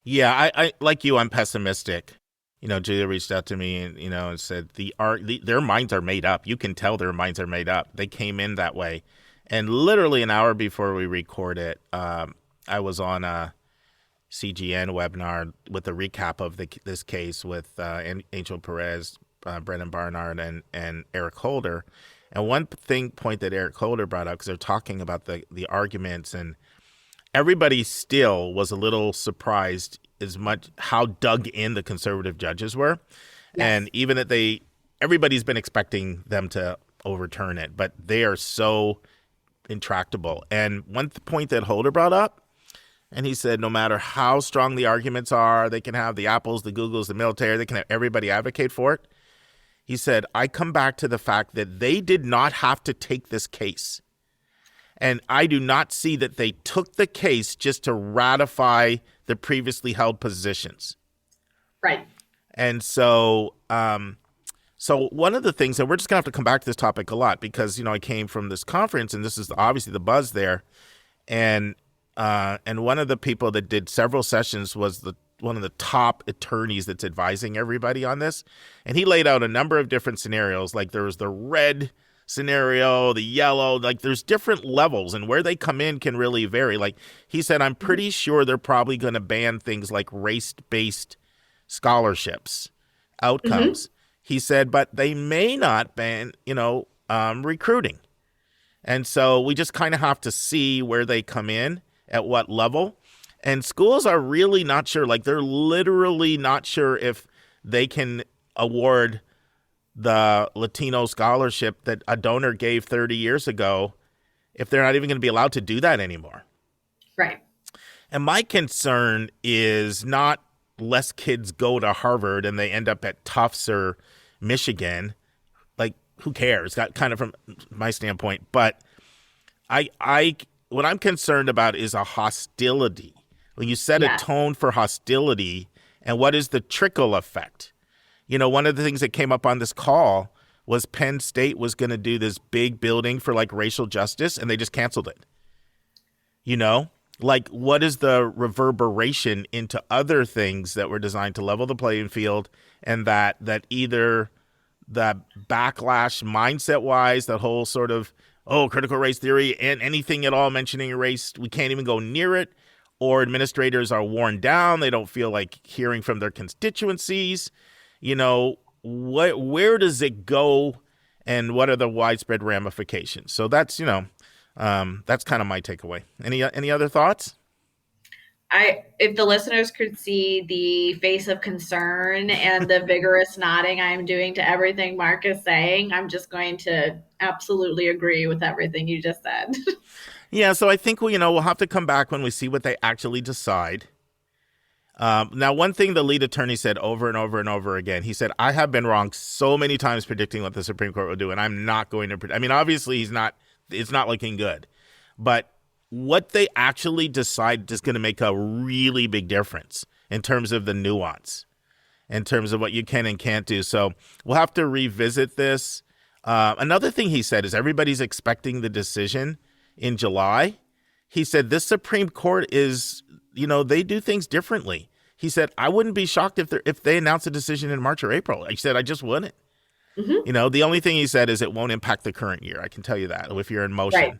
Yeah, I like you, I'm pessimistic. Julia reached out to me and, and said their minds are made up. You can tell their minds are made up. They came in that way. And literally an hour before we record it, I was on CGN webinar with a recap of this case with Angel Perez, Brennan Barnard, and Eric Holder. And one point that Eric Holder brought up, because they're talking about the arguments, and everybody still was a little surprised as much how dug in the conservative judges were. Yes. And even that everybody's been expecting them to overturn it, but they are so intractable. And one point that Holder brought up, and he said, no matter how strong the arguments are, they can have the Apples, the Googles, the military, they can have everybody advocate for it. He said, I come back to the fact that they did not have to take this case. And I do not see that they took the case just to ratify the previously held positions. Right. And so one of the things, and we're just going to have to come back to this topic a lot because, I came from this conference and this is obviously the buzz there. And one of the people that did several sessions was one of the top attorneys that's advising everybody on this. And he laid out a number of different scenarios. Like there was the red scenario, the yellow, like there's different levels, and where they come in can really vary. Like he said, I'm pretty sure they're probably going to ban things like race-based scholarships, outcomes. He said, but they may not ban, recruiting. And so we just kind of have to see where they come in, at what level. And schools are really not sure. Like they're literally not sure if they can award the Latino scholarship that a donor gave 30 years ago, if they're not even going to be allowed to do that anymore. Right. And my concern is not less kids go to Harvard and they end up at Tufts or Michigan. Like, who cares? Got kind of from my standpoint. But what I'm concerned about is a hostility. When you set a tone for hostility, and what is the trickle effect? One of the things that came up on this call was Penn State was going to do this big building for like racial justice, and they just canceled it. Like what is the reverberation into other things that were designed to level the playing field, and that either the backlash mindset wise, that whole sort of, critical race theory and anything at all mentioning race, we can't even go near it, or administrators are worn down. They don't feel like hearing from their constituencies. Where does it go, and what are the widespread ramifications? So that's, that's kind of my takeaway. Any other thoughts? If the listeners could see the face of concern and the vigorous nodding I'm doing to everything Mark is saying, I'm just going to absolutely agree with everything you just said. Yeah. So I think we'll have to come back when we see what they actually decide. Now, one thing the lead attorney said over and over and over again, he said, I have been wrong so many times predicting what the Supreme Court will do, and I'm not going to predict. I mean, obviously it's not looking good, but what they actually decide is going to make a really big difference in terms of the nuance, in terms of what you can and can't do. So we'll have to revisit this. Another thing he said is everybody's expecting the decision in July. He said this Supreme Court is, they do things differently. He said, I wouldn't be shocked if they announce a decision in March or April. He said, I just wouldn't. The only thing he said is it won't impact the current year. I can tell you that if you're in motion. Right.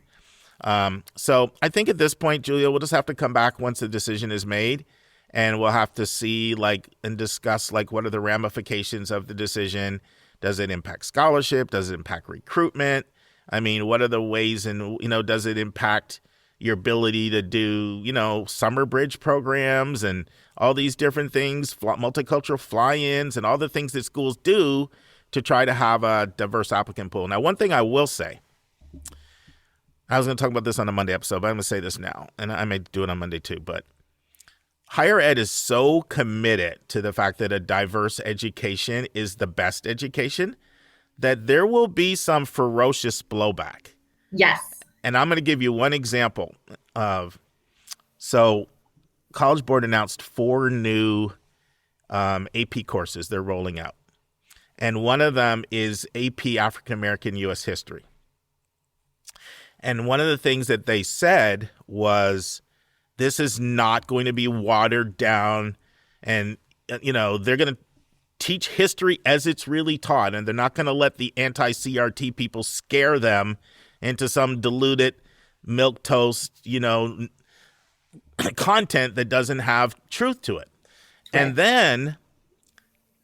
So I think at this point, Julia, we'll just have to come back once the decision is made, and we'll have to see and discuss what are the ramifications of the decision. Does it impact scholarship? Does it impact recruitment? I mean, what are the ways does it impact your ability to do, summer bridge programs and all these different things, multicultural fly-ins and all the things that schools do to try to have a diverse applicant pool. Now, one thing I will say, I was going to talk about this on a Monday episode, but I'm going to say this now, and I may do it on Monday too, but higher ed is so committed to the fact that a diverse education is the best education that there will be some ferocious blowback. Yes. And I'm going to give you one example of, so College Board announced 4 new AP courses they're rolling out. And one of them is AP African American U.S. History. And one of the things that they said was, this is not going to be watered down, and, they're going to teach history as it's really taught, and they're not going to let the anti-CRT people scare them into some diluted milquetoast, content that doesn't have truth to it. Right. And then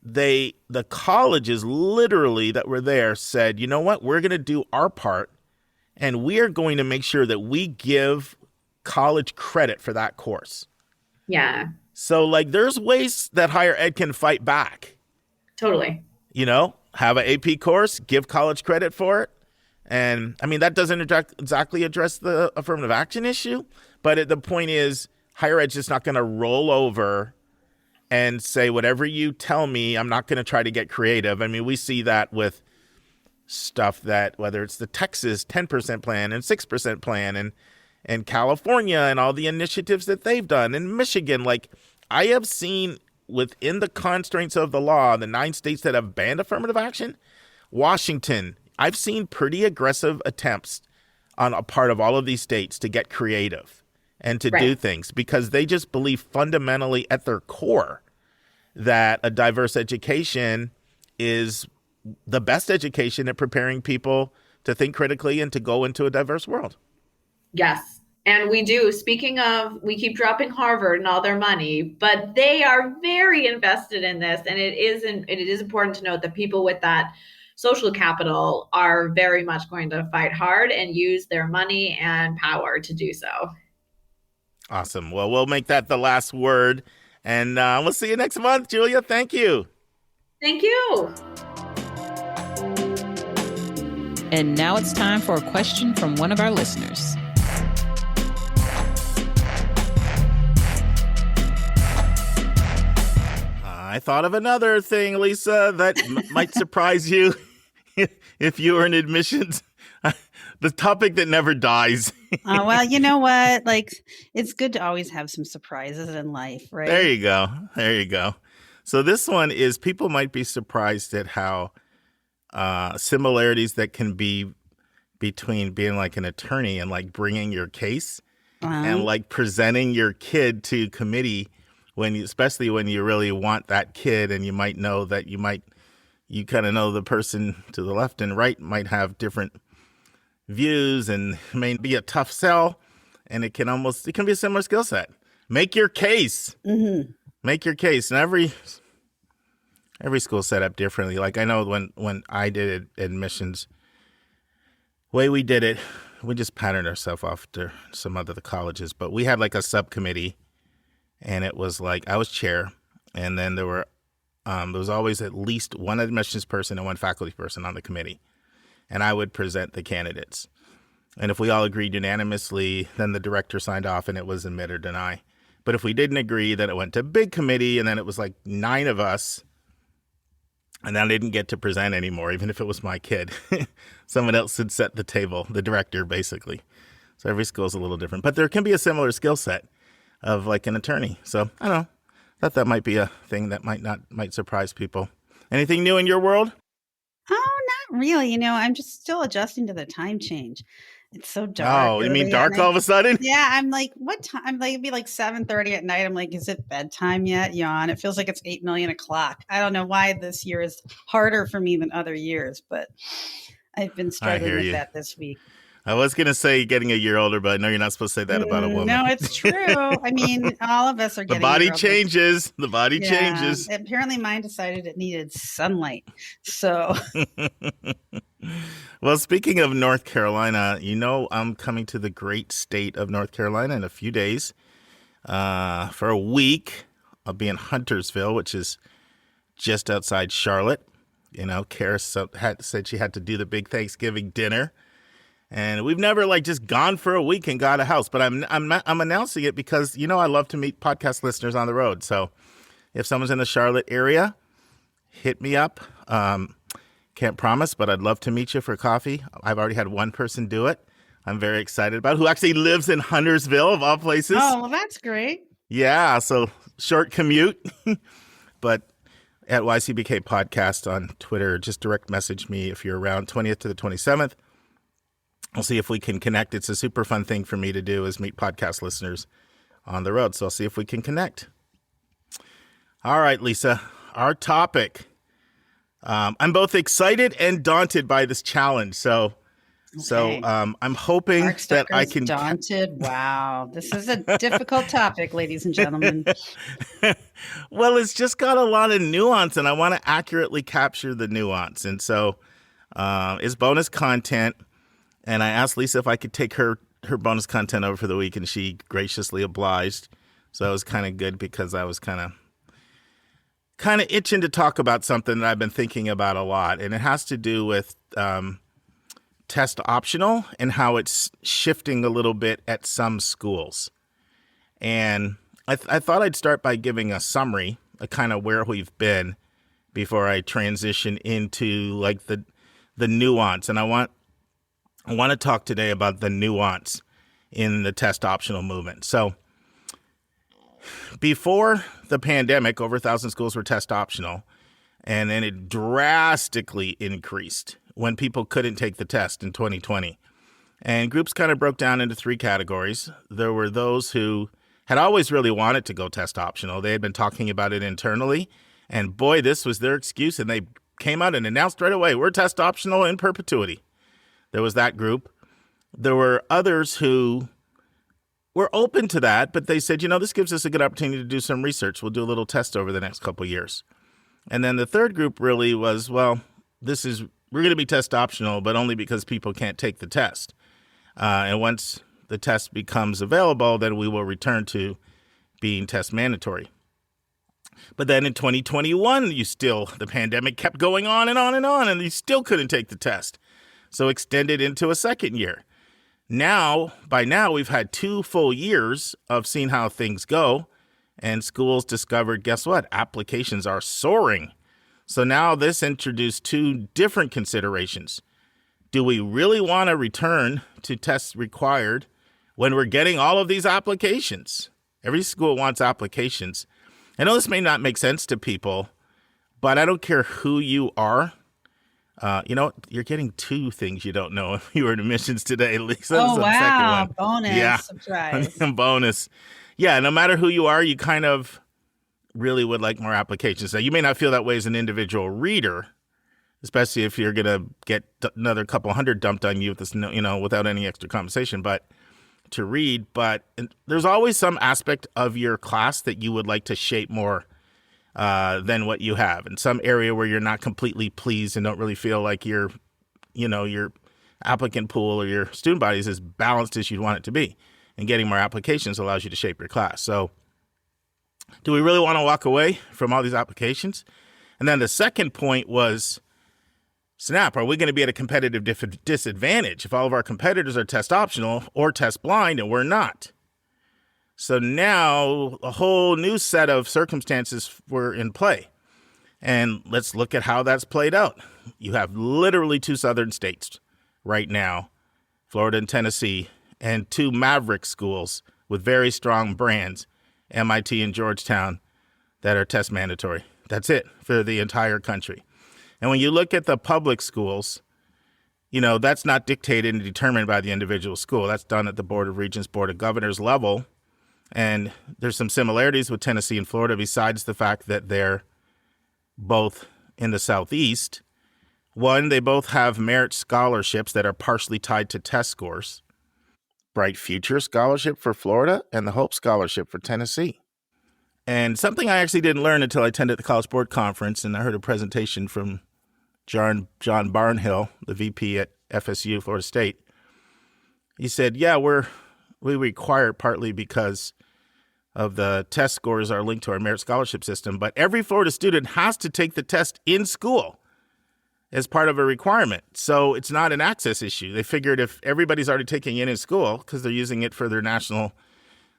the colleges literally that were there said, you know what, we're going to do our part, and we are going to make sure that we give college credit for that course. Yeah. So, like, there's ways that higher ed can fight back. Totally. You know, have an AP course, give college credit for it. And, I mean, that doesn't exactly address the affirmative action issue, but the point is higher ed's just not going to roll over and say, whatever you tell me, I'm not going to try to get creative. I mean, we see that with stuff that, whether it's the Texas 10% plan and 6% plan and California and all the initiatives that they've done, in Michigan, like, I have seen within the constraints of the law, the 9 states that have banned affirmative action, Washington, I've seen pretty aggressive attempts on a part of all of these states to get creative and to do things, because they just believe fundamentally at their core that a diverse education is the best education at preparing people to think critically and to go into a diverse world. Yes. And we do. Speaking of, we keep dropping Harvard and all their money, but they are very invested in this. And it is important to note that people with that social capital are very much going to fight hard and use their money and power to do so. Awesome. Well, we'll make that the last word, and we'll see you next month, Julia. Thank you. Thank you. And now it's time for a question from one of our listeners. I thought of another thing, Lisa, that might surprise you if you were in admissions. The topic that never dies. Well, you know what? Like, it's good to always have some surprises in life, right? There you go. There you go. So this one is, people might be surprised at how similarities that can be between being like an attorney and like bringing your case and like presenting your kid to committee, especially when you really want that kid, and you might know that you kind of know the person to the left and right might have different views and may be a tough sell, and it can be a similar skill set. Make your case. Mm-hmm. Make your case. And every school set up differently. Like, I know when I did admissions, way we did it, we just patterned ourselves after some other colleges, but we had like a subcommittee, and it was like I was chair, and then there was always at least one admissions person and one faculty person on the committee. And I would present the candidates. And if we all agreed unanimously, then the director signed off and it was admit or deny. But if we didn't agree, then it went to big committee, and then it was like 9 of us. And I didn't get to present anymore, even if it was my kid. Someone else had set the table, the director, basically. So every school is a little different. But there can be a similar skill set of like an attorney. So I don't know. Thought that might be a thing that might surprise people. Anything new in your world? Oh, not really. I'm just still adjusting to the time change. It's so dark. Oh, you mean dark all of a sudden? Yeah, I'm like, what time? I'm like, it'd be like 7:30 at night. I'm like, is it bedtime yet? Yawn. It feels like it's 8 million o'clock. I don't know why this year is harder for me than other years, but I've been struggling with that this week. I was going to say getting a year older, but I know you're not supposed to say that about a woman. No, it's true. I mean, all of us are getting The body changes. The body changes. Apparently mine decided it needed sunlight. So. Well, speaking of North Carolina, I'm coming to the great state of North Carolina in a few days for a week. I'll be in Huntersville, which is just outside Charlotte. Kara said she had to do the big Thanksgiving dinner. And we've never just gone for a week and got a house, but I'm announcing it because I love to meet podcast listeners on the road. So if someone's in the Charlotte area, hit me up. Can't promise, but I'd love to meet you for coffee. I've already had one person do it. I'm very excited about it, who actually lives in Huntersville of all places. Oh, well, that's great. Yeah, so short commute, but at YCBK podcast on Twitter, just direct message me if you're around 20th to the 27th. I'll see if we can connect. It's a super fun thing for me to do, is meet podcast listeners on the road. So I'll see if we can connect. All right, Lisa, our topic. I'm both excited and daunted by this challenge. So So Okay. I'm hoping Mark that I Stucker's can. daunted. Wow. This is a difficult topic, ladies and gentlemen. Well, it's just got a lot of nuance, and I want to accurately capture the nuance. And so it's bonus content. And I asked Lisa if I could take her bonus content over for the week, and she graciously obliged. So that was kind of good because I was kind of itching to talk about something that I've been thinking about a lot. And it has to do with test optional and how it's shifting a little bit at some schools. And I thought I'd start by giving a summary, a kind of where we've been before I transition into like the nuance. And I want to talk today about the nuance in the test optional movement. So before the pandemic, over 1,000 schools were test optional, and then it drastically increased when people couldn't take the test in 2020. And groups kind of broke down into three categories. There were those who had always really wanted to go test optional. They had been talking about it internally, and boy, this was their excuse, and they came out and announced right away, we're test optional in perpetuity. There was that group. There were others who were open to that, but they said, this gives us a good opportunity to do some research. We'll do a little test over the next couple of years. And then the third group really was, well, we're going to be test optional, but only because people can't take the test. And once the test becomes available, then we will return to being test mandatory. But then in 2021, the pandemic kept going on and on and on, and you still couldn't take the test. So extended into a second year. By now, we've had 2 full years of seeing how things go, and schools discovered, guess what? Applications are soaring. So now this introduced 2 different considerations. Do we really want to return to tests required when we're getting all of these applications? Every school wants applications. I know this may not make sense to people, but I don't care who you are. You're getting 2 things you don't know if you were in admissions today, Lisa. Oh, So wow. second one. Bonus. Yeah. Surprise. Bonus. Yeah, no matter who you are, you kind of really would like more applications. Now, you may not feel that way as an individual reader, especially if you're going to get another couple hundred dumped on you with this, without any extra compensation, but to read. But there's always some aspect of your class that you would like to shape more than what you have, in some area where you're not completely pleased and don't really feel like your applicant pool or your student body is as balanced as you'd want it to be. And getting more applications allows you to shape your class. So do we really want to walk away from all these applications? And then the second point was, snap, are we going to be at a competitive disadvantage if all of our competitors are test optional or test blind and we're not? So now a whole new set of circumstances were in play. And let's look at how that's played out. You have literally 2 southern states right now, Florida and Tennessee, and 2 maverick schools with very strong brands, MIT and Georgetown, that are test mandatory. That's it for the entire country. And when you look at the public schools, that's not dictated and determined by the individual school. That's done at the Board of Regents, Board of Governors level. And there's some similarities with Tennessee and Florida besides the fact that they're both in the Southeast. One, they both have merit scholarships that are partially tied to test scores. Bright Future Scholarship for Florida and the Hope Scholarship for Tennessee. And something I actually didn't learn until I attended the College Board Conference, and I heard a presentation from John Barnhill, the VP at FSU, Florida State. He said, yeah, we require it partly because of the test scores are linked to our merit scholarship system, but every Florida student has to take the test in school as part of a requirement. So it's not an access issue. They figured if everybody's already taking it in school because they're using it for their national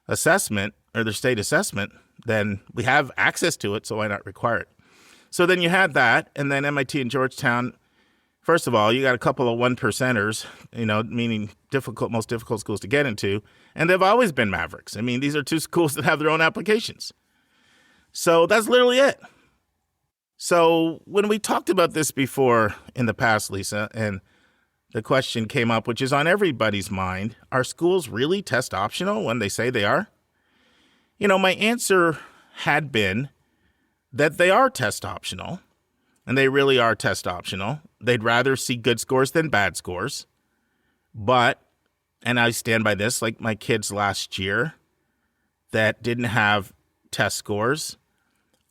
assessment or their state assessment, then we have access to it, so why not require it? So then you had that, and then MIT and Georgetown. First of all, you got a couple of 1%ers, meaning most difficult schools to get into, and they've always been mavericks. I mean, these are 2 schools that have their own applications. So that's literally it. So when we talked about this before in the past, Lisa, and the question came up, which is on everybody's mind, are schools really test optional when they say they are? My answer had been that they are test optional, and they really are test optional. They'd rather see good scores than bad scores. But, and I stand by this, like my kids last year that didn't have test scores,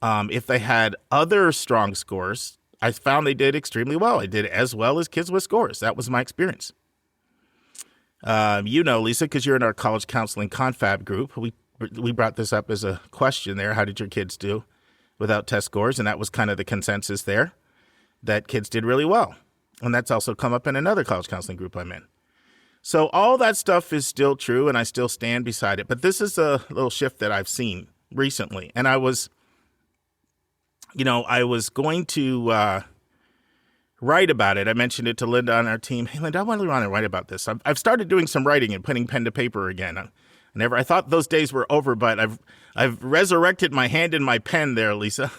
if they had other strong scores, I found they did extremely well. I did as well as kids with scores. That was my experience. Lisa, because you're in our college counseling confab group, we brought this up as a question there. How did your kids do without test scores? And that was kind of the consensus there, that kids did really well. And that's also come up in another college counseling group I'm in. So all that stuff is still true, and I still stand beside it. But this is a little shift that I've seen recently. And I was going to write about it. I mentioned it to Linda on our team. Hey, Linda, I want to write about this. I've started doing some writing and putting pen to paper again. I thought those days were over, but I've resurrected my hand in my pen there, Lisa.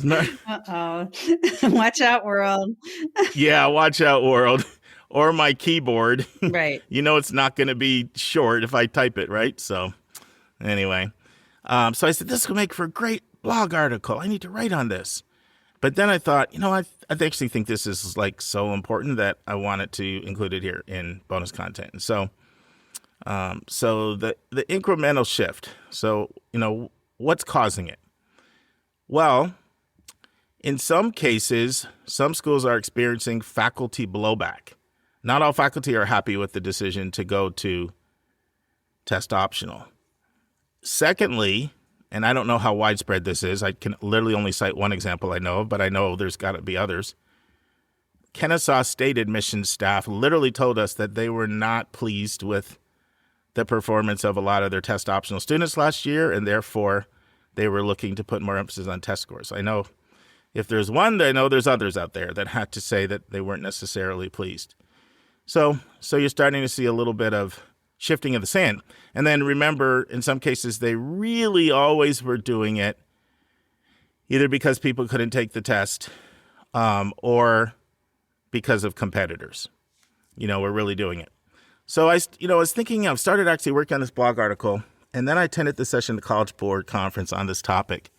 Uh-oh. Watch out, world. Yeah, watch out, world. Or my keyboard. Right. It's not going to be short if I type it, right? So anyway, so I said, this will make for a great blog article. I need to write on this. But then I thought, I actually think this is like so important that I wanted to include it here in bonus content. And so the incremental shift. So, what's causing it? Well, in some cases, some schools are experiencing faculty blowback. Not all faculty are happy with the decision to go to test optional. Secondly, and I don't know how widespread this is. I can literally only cite one example I know of, but I know there's got to be others. Kennesaw State admissions staff literally told us that they were not pleased with the performance of a lot of their test optional students last year, and therefore they were looking to put more emphasis on test scores. I know if there's one, I know there's others out there that had to say that they weren't necessarily pleased. So you're starting to see a little bit of shifting of the sand. And then remember, in some cases, they really always were doing it either because people couldn't take the test or because of competitors. We're really doing it. So I was thinking, I've started actually working on this blog article, and then I attended the session of the College Board Conference on this topic.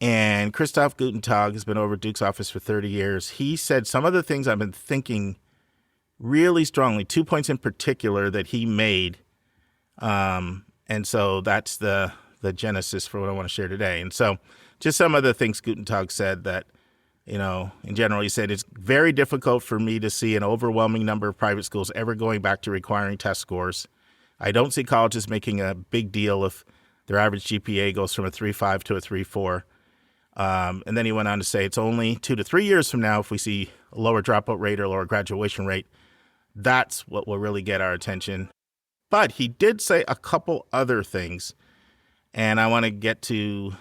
And Christoph Gutentag has been over at Duke's office for 30 years. He said some of the things I've been thinking really strongly, 2 points in particular that he made. And so that's the genesis for what I want to share today. And so just some of the things Gutentag said that, in general, he said, it's very difficult for me to see an overwhelming number of private schools ever going back to requiring test scores. I don't see colleges making a big deal if their average GPA goes from a 3.5 to a 3.4. And then he went on to say it's only 2 to 3 years from now if we see a lower dropout rate or lower graduation rate. That's what will really get our attention. But he did say a couple other things, and I want to get to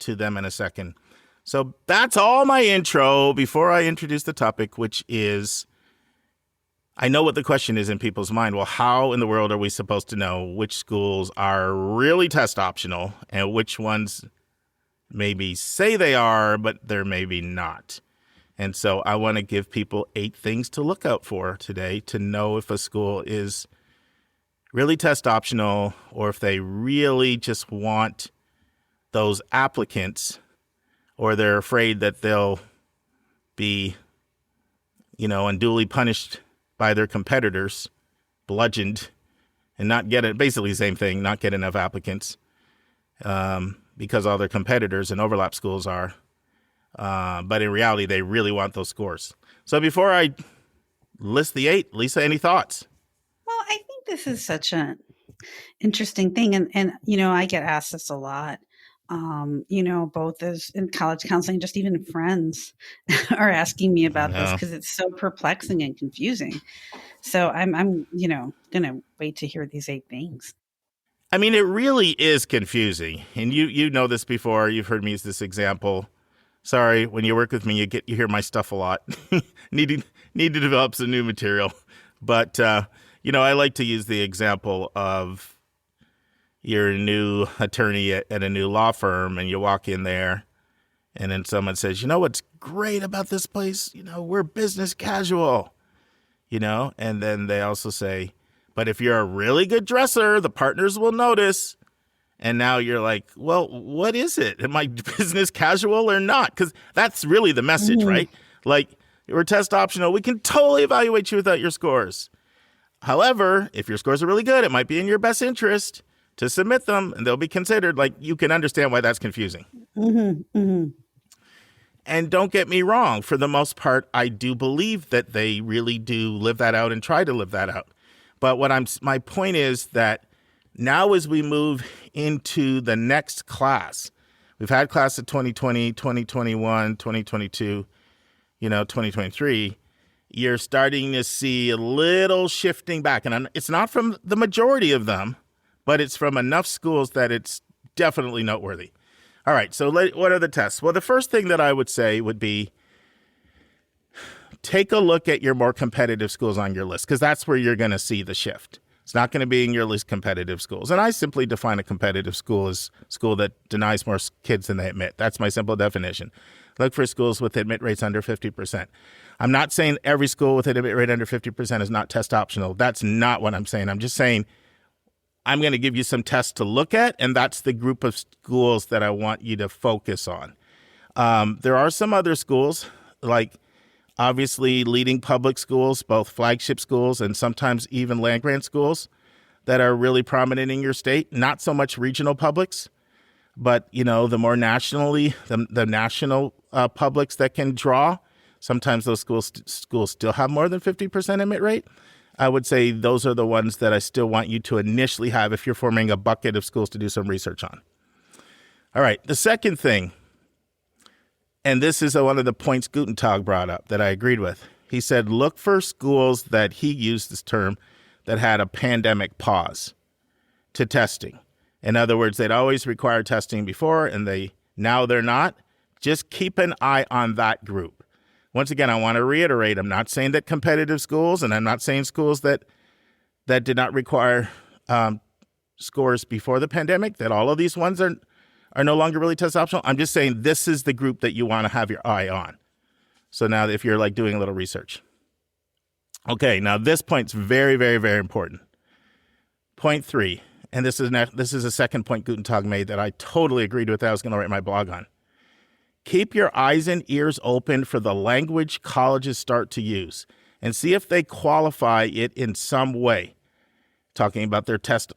them in a second. So that's all my intro before I introduce the topic, which is, I know what the question is in people's mind. Well, how in the world are we supposed to know which schools are really test optional and which ones maybe say they are, but they're maybe not? And so I want to give people 8 things to look out for today to know if a school is really test optional or if they really just want those applicants, or they're afraid that they'll be, unduly punished by their competitors, bludgeoned, and not get it. Basically the same thing, not get enough applicants because all their competitors and overlap schools are. But in reality, they really want those scores. So before I list the 8, Lisa, any thoughts? Well, I think this is such an interesting thing. And I get asked this a lot, both as in college counseling, just even friends are asking me about this because it's so perplexing and confusing. So I'm going to wait to hear these 8 things. I mean, it really is confusing. And you know this before. You've heard me use this example. Sorry, when you work with me, you hear my stuff a lot. Need to develop some new material. But, I like to use the example of you're a new attorney at a new law firm, and you walk in there, and then someone says, what's great about this place? We're business casual, and then they also say, but if you're a really good dresser, the partners will notice. And now you're like, well, what is it? Am I business casual or not? Because that's really the message, right? Like, we're test optional. We can totally evaluate you without your scores. However, if your scores are really good, it might be in your best interest to submit them, and they'll be considered. Like, you can understand why that's confusing. And don't get me wrong, for the most part, I do believe that they really do live that out and try to live that out. But my point is that now as we move into the next class, we've had class of 2020, 2021, 2022, 2023, you're starting to see a little shifting back. And it's not from the majority of them, but it's from enough schools that it's definitely noteworthy. All right, so what are the tests? Well, the first thing that I would say would be take a look at your more competitive schools on your list, because that's where you're going to see the shift. It's not going to be in your least competitive schools. And I simply define a competitive school as school that denies more kids than they admit. That's my simple definition. Look for schools with admit rates under 50%. I'm not saying every school with an admit rate under 50% is not test optional. That's not what I'm saying. I'm just saying I'm going to give you some tests to look at, and that's the group of schools that I want you to focus on. There are some other schools, like obviously leading public schools, both flagship schools and sometimes even land-grant schools, that are really prominent in your state. Not so much regional publics, but, the more nationally, the national publics that can draw. Sometimes those schools still have more than 50% admit rate. I would say those are the ones that I still want you to initially have if you're forming a bucket of schools to do some research on. All right, the second thing, and this is one of the points Gutentag brought up that I agreed with. He said, look for schools that he used this term that had a pandemic pause to testing. In other words, they'd always required testing before, and now they're not. Just keep an eye on that group. Once again, I want to reiterate, I'm not saying that competitive schools, and I'm not saying schools that did not require scores before the pandemic, that all of these ones are no longer really test optional. I'm just saying this is the group that you want to have your eye on. So now if you're like doing a little research. Okay, now this point's very, very, very important. Point 3, and this is a second point Gutentag made that I totally agreed with that I was going to write my blog on. Keep your eyes and ears open for the language colleges start to use and see if they qualify it in some way. Talking about their test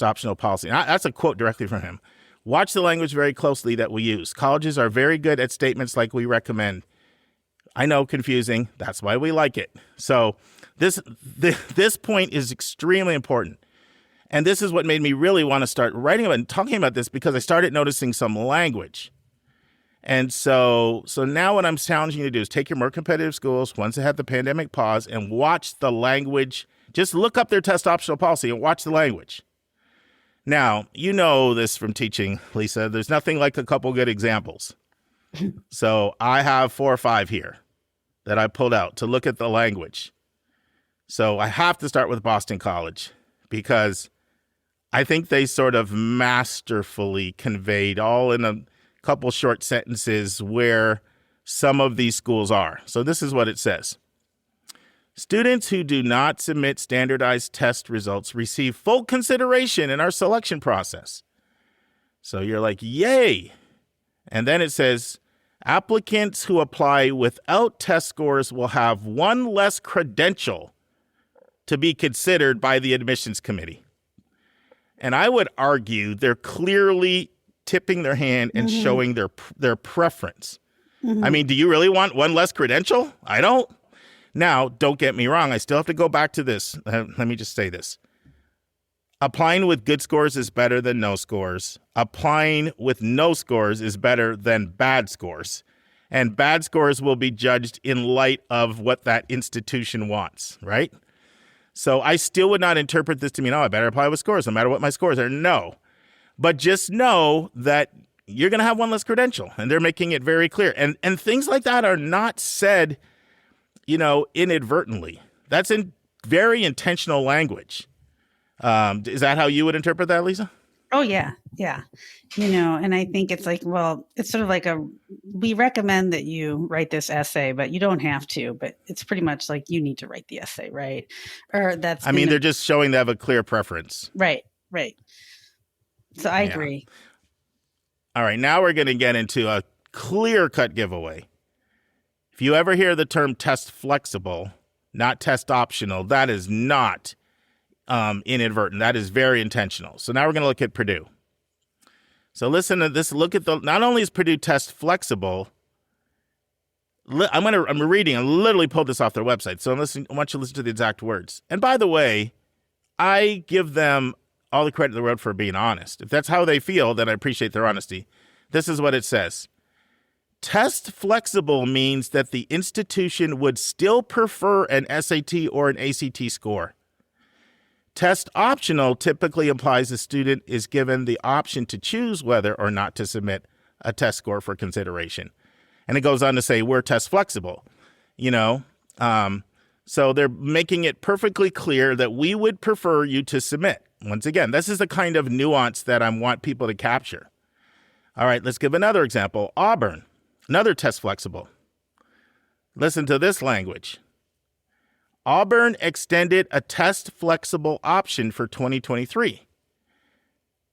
optional policy. Now, that's a quote directly from him. Watch the language very closely that we use. Colleges are very good at statements like we recommend. I know, confusing. That's why we like it. So this point is extremely important. And this is what made me really want to start writing about and talking about this, because I started noticing some language. And so now what I'm challenging you to do is take your more competitive schools, ones that have the pandemic pause, and watch the language. Just look up their test optional policy and watch the language. Now, you know this from teaching, Lisa. There's nothing like a couple good examples. So I have 4 or 5 here that I pulled out to look at the language. So I have to start with Boston College, because I think they sort of masterfully conveyed all in a couple short sentences where some of these schools are. So this is what it says. Students who do not submit standardized test results receive full consideration in our selection process. So you're like, yay. And then it says, applicants who apply without test scores will have one less credential to be considered by the admissions committee. And I would argue they're clearly tipping their hand and showing their preference. I mean, do you really want one less credential? I don't. Now, don't get me wrong. I still have to go back to this. Let me just say this. Applying with good scores is better than no scores. Applying with no scores is better than bad scores. And bad scores will be judged in light of what that institution wants, right? So I still would not interpret this to mean, I better apply with scores no matter what my scores are. No. But just know that you're going to have one less credential, and they're making it very clear. And things like that are not said, inadvertently. That's in very intentional language. Is that how you would interpret that, Lisa? Oh, yeah. Yeah. And I think it's like, well, it's sort of like we recommend that you write this essay, but you don't have to, but it's pretty much like you need to write the essay, right? Or they're just showing they have a clear preference. Right. So I agree. All right, now we're going to get into a clear-cut giveaway. If you ever hear the term test flexible, not test optional. That is not inadvertent. That is very intentional. So now we're going to look at Purdue. So listen to this. Look at not only is Purdue test flexible. I'm reading. I literally pulled this off their website. So I want you to listen to the exact words. And by the way, I give them all the credit in the world for being honest. If that's how they feel, then I appreciate their honesty. This is what it says. Test flexible means that the institution would still prefer an SAT or an ACT score. Test optional typically implies the student is given the option to choose whether or not to submit a test score for consideration. And it goes on to say, we're test flexible, so they're making it perfectly clear that we would prefer you to submit. Once again, this is the kind of nuance that I want people to capture. All right, let's give another example. Auburn, another test flexible. Listen to this language. Auburn extended a test flexible option for 2023.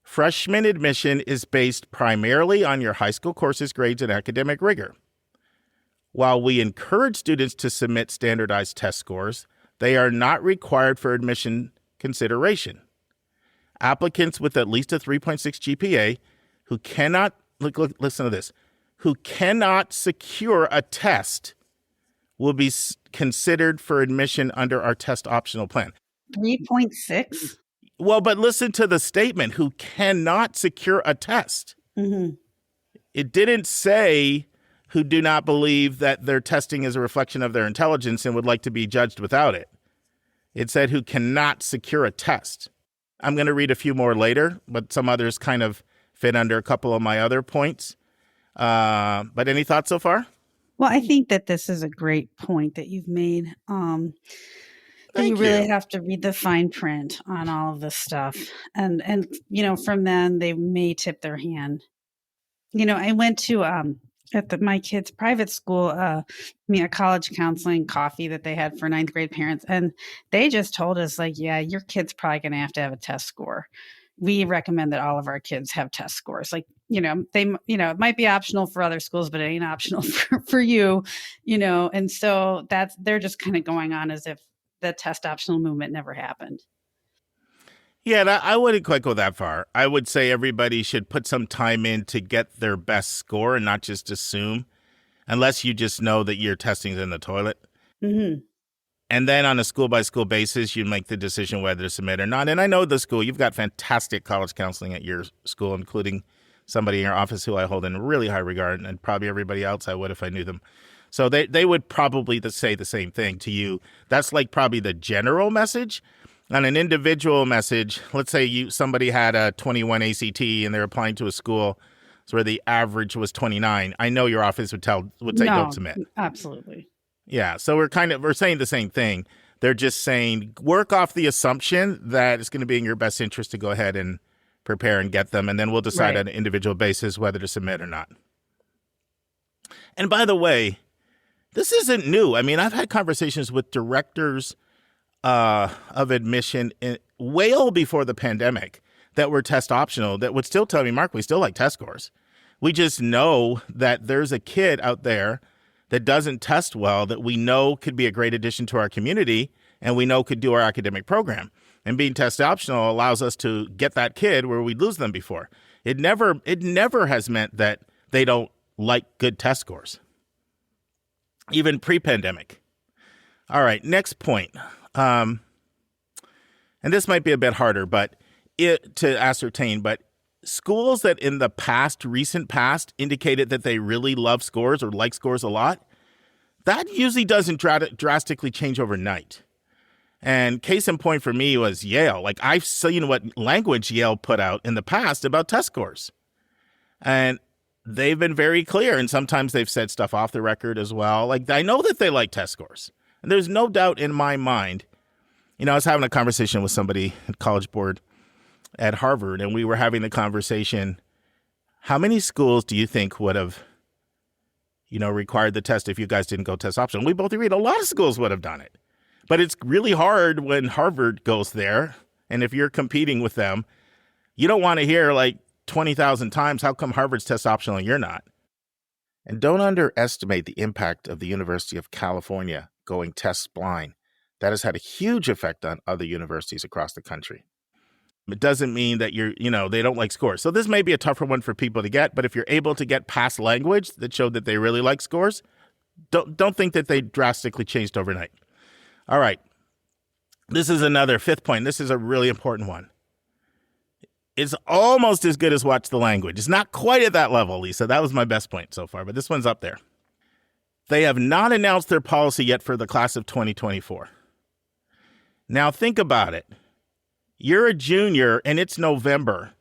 Freshman admission is based primarily on your high school courses, grades, and academic rigor. While we encourage students to submit standardized test scores, they are not required for admission consideration. Applicants with at least a 3.6 GPA who cannot, listen to this, who cannot secure a test will be considered for admission under our test optional plan. 3.6? Well, but listen to the statement, who cannot secure a test. Mm-hmm. It didn't say who do not believe that their testing is a reflection of their intelligence and would like to be judged without it. It said who cannot secure a test. I'm going to read a few more later, but some others kind of fit under a couple of my other points. But any thoughts so far? Well, I think that this is a great point that you've made. That Thank you really you. have to read the fine print on all of this stuff. And from then they may tip their hand. I went to my kid's private school, a college counseling coffee that they had for 9th grade parents. And they just told us, yeah, your kid's probably going to have a test score. We recommend that all of our kids have test scores. It might be optional for other schools, but it ain't optional for you, and so they're just kind of going on as if the test optional movement never happened. Yeah, I wouldn't quite go that far. I would say everybody should put some time in to get their best score and not just assume, unless you just know that your testing's in the toilet. Mm-hmm. And then on a school-by-school basis, you make the decision whether to submit or not. And I know the school, you've got fantastic college counseling at your school, including somebody in your office who I hold in really high regard, and probably everybody else I would if I knew them. So they would probably say the same thing to you. That's probably the general message. On an individual message, let's say somebody had a 21 ACT and they're applying to a school where the average was 29. I know your office would say don't submit. Absolutely. Yeah, so we're saying the same thing. They're just saying work off the assumption that it's going to be in your best interest to go ahead and prepare and get them, and then we'll decide on an individual basis whether to submit or not. And by the way, this isn't new. I mean, I've had conversations with directors of admission way before the pandemic that were test optional that would still tell me, Mark, we still like test scores. We just know that there's a kid out there that doesn't test well that we know could be a great addition to our community and we know could do our academic program. And being test optional allows us to get that kid where we'd lose them before. It never has meant that they don't like good test scores, even pre-pandemic. All right, next point. And this might be a bit harder to ascertain, but schools that in the recent past, indicated that they really love scores or like scores a lot, that usually doesn't drastically change overnight. And case in point for me was Yale. I've seen what language Yale put out in the past about test scores. And they've been very clear, and sometimes they've said stuff off the record as well. I know that they like test scores. And there's no doubt in my mind. I was having a conversation with somebody at College Board at Harvard, and we were having the conversation, how many schools do you think would have, required the test if you guys didn't go test optional? We both agreed a lot of schools would have done it. But it's really hard when Harvard goes there, and if you're competing with them, you don't want to hear 20,000 times, how come Harvard's test optional and you're not? And don't underestimate the impact of the University of California going test blind. That has had a huge effect on other universities across the country. It doesn't mean that they don't like scores. So this may be a tougher one for people to get, but if you're able to get past language that showed that they really like scores, don't think that they drastically changed overnight. All right. This is another fifth point. This is a really important one. It's almost as good as watch the language. It's not quite at that level, Lisa. That was my best point so far, but this one's up there. They have not announced their policy yet for the class of 2024. Now think about it. You're a junior and it's November.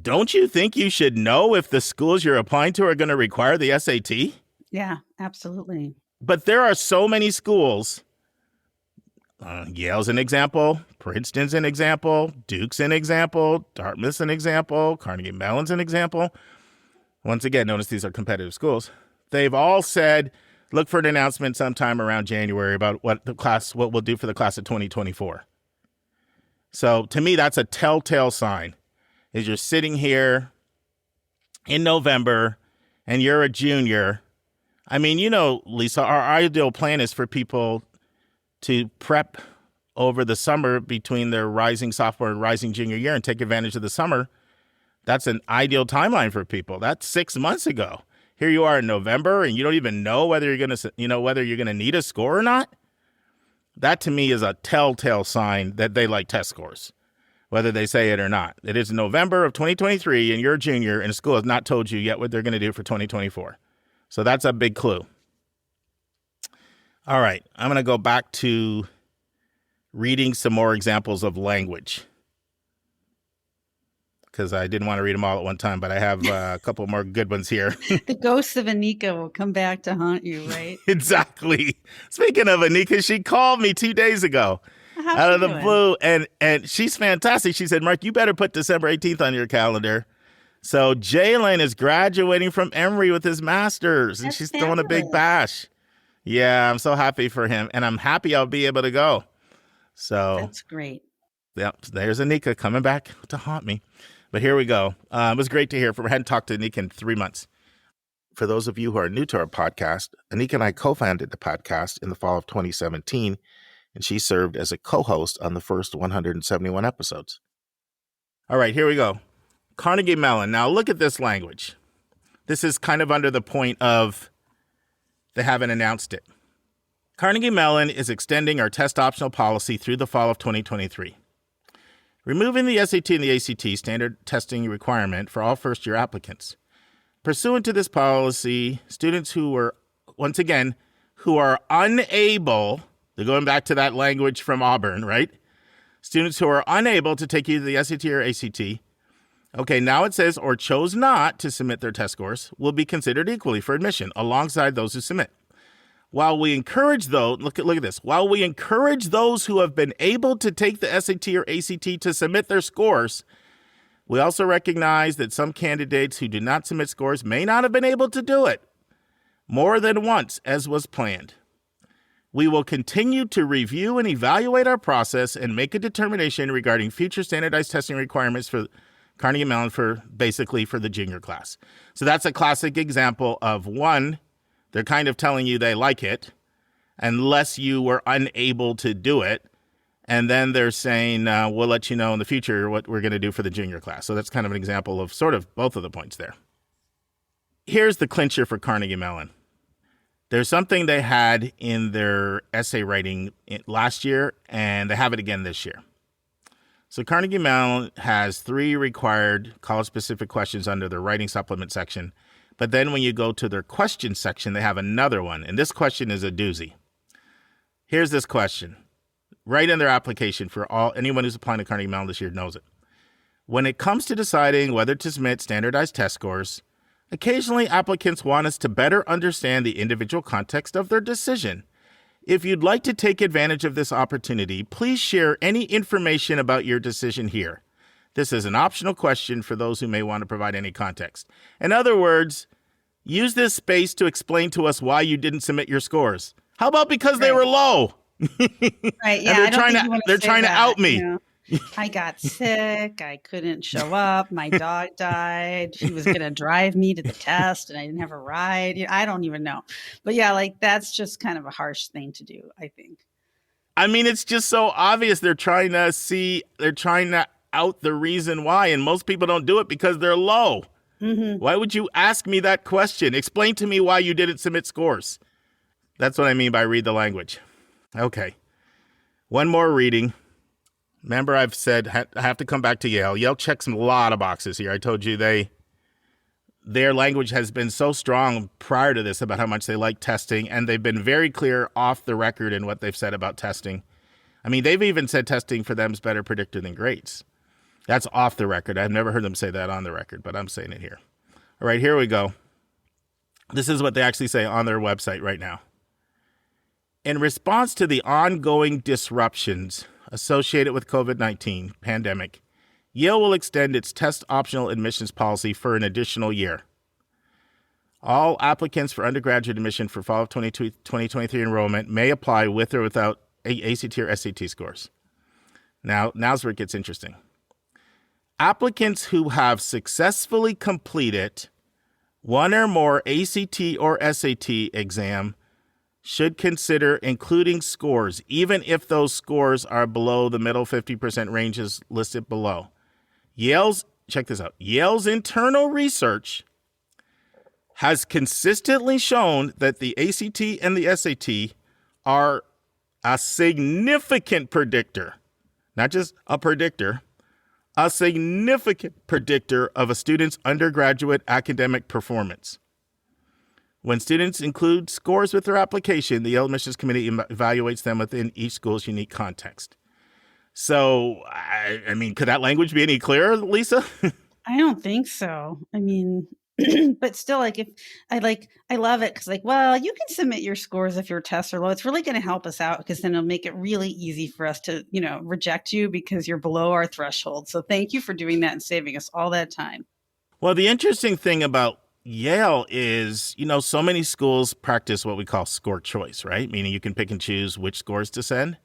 Don't you think you should know if the schools you're applying to are going to require the SAT? Yeah, absolutely. But there are so many schools. Yale's an example. Princeton's an example. Duke's an example. Dartmouth's an example. Carnegie Mellon's an example. Once again, notice these are competitive schools. They've all said, look for an announcement sometime around January about what we'll do for the class of 2024. So to me, that's a telltale sign. Is you're sitting here in November and you're a junior. I mean, Lisa, our ideal plan is for people to prep over the summer between their rising sophomore and rising junior year and take advantage of the summer. That's an ideal timeline for people. That's 6 months ago. Here you are in November and you don't even know whether you're going to need a score or not. That to me is a telltale sign that they like test scores, whether they say it or not. It is November of 2023 and you're a junior and the school has not told you yet what they're going to do for 2024. So that's a big clue. All right, I'm going to go back to reading some more examples of language because I didn't want to read them all at one time, but I have a couple more good ones here. The ghost of Anika will come back to haunt you, right? Exactly. Speaking of Anika, she called me 2 days ago out of the blue, and she's fantastic. She said, Mark, you better put December 18th on your calendar. So Jalen is graduating from Emory with his master's, and she's throwing a big bash. Yeah, I'm so happy for him, and I'm happy I'll be able to go. So that's great. Yep, there's Anika coming back to haunt me. But here we go. It was great to hear from her. I hadn't talked to Anika in 3 months. For those of you who are new to our podcast, Anika and I co-founded the podcast in the fall of 2017, and she served as a co-host on the first 171 episodes. All right, here we go. Carnegie Mellon. Now look at this language. This is kind of under the point of they haven't announced it. Carnegie Mellon is extending our test optional policy through the fall of 2023. Removing the SAT and the ACT standard testing requirement for all first-year applicants. Pursuant to this policy, students who are unable, they're going back to that language from Auburn, right? Students who are unable to take either the SAT or ACT, okay, now it says, or chose not to submit their test scores, will be considered equally for admission alongside those who submit. While we encourage those, look at this. While we encourage those who have been able to take the SAT or ACT to submit their scores, we also recognize that some candidates who did not submit scores may not have been able to do it more than once as was planned. We will continue to review and evaluate our process and make a determination regarding future standardized testing requirements for Carnegie Mellon for the junior class. So that's a classic example of one, they're kind of telling you they like it unless you were unable to do it. And then they're saying, we'll let you know in the future what we're going to do for the junior class. So that's kind of an example of sort of both of the points there. Here's the clincher for Carnegie Mellon. There's something they had in their essay writing last year, and they have it again this year. So Carnegie Mellon has 3 required college-specific questions under their writing supplement section. But then when you go to their question section, they have another one. And this question is a doozy. Here's this question. Right in their application for anyone who's applying to Carnegie Mellon this year knows it. When it comes to deciding whether to submit standardized test scores, occasionally applicants want us to better understand the individual context of their decision. If you'd like to take advantage of this opportunity, please share any information about your decision here. This is an optional question for those who may want to provide any context. In other words, use this space to explain to us why you didn't submit your scores. How about because they were low? Right. Yeah. And they're trying to out me. I got sick. I couldn't show up. My dog died. She was going to drive me to the test and I didn't have a ride. I don't even know. But yeah, that's just kind of a harsh thing to do, I think. I mean, it's just so obvious. They're trying to out the reason why. And most people don't do it because they're low. Mm-hmm. Why would you ask me that question? Explain to me why you didn't submit scores. That's what I mean by read the language. Okay. One more reading. Remember, I've said I have to come back to Yale. Yale checks a lot of boxes here. I told you their language has been so strong prior to this about how much they like testing, and they've been very clear off the record in what they've said about testing. I mean, they've even said testing for them is better predictor than grades. That's off the record. I've never heard them say that on the record, but I'm saying it here. All right, here we go. This is what they actually say on their website right now. In response to the ongoing disruptions associated with COVID-19 pandemic, Yale will extend its test optional admissions policy for an additional year. All applicants for undergraduate admission for fall of 2023 enrollment may apply with or without ACT or SAT scores. Now's where it gets interesting. Applicants who have successfully completed one or more ACT or SAT exam should consider including scores, even if those scores are below the middle 50% ranges listed below. Check this out. Yale's internal research has consistently shown that the ACT and the SAT are a significant predictor, not just a predictor, a significant predictor of a student's undergraduate academic performance. When students include scores with their application, the Yale Admissions Committee evaluates them within each school's unique context. So, I mean, could that language be any clearer, Lisa? I don't think so. I mean, but still, like, if I love it because, like, well, you can submit your scores if your tests are low. It's really going to help us out because then it'll make it really easy for us to, reject you because you're below our threshold. So thank you for doing that and saving us all that time. Well, the interesting thing about Yale is, so many schools practice what we call score choice, right? Meaning you can pick and choose which scores to send.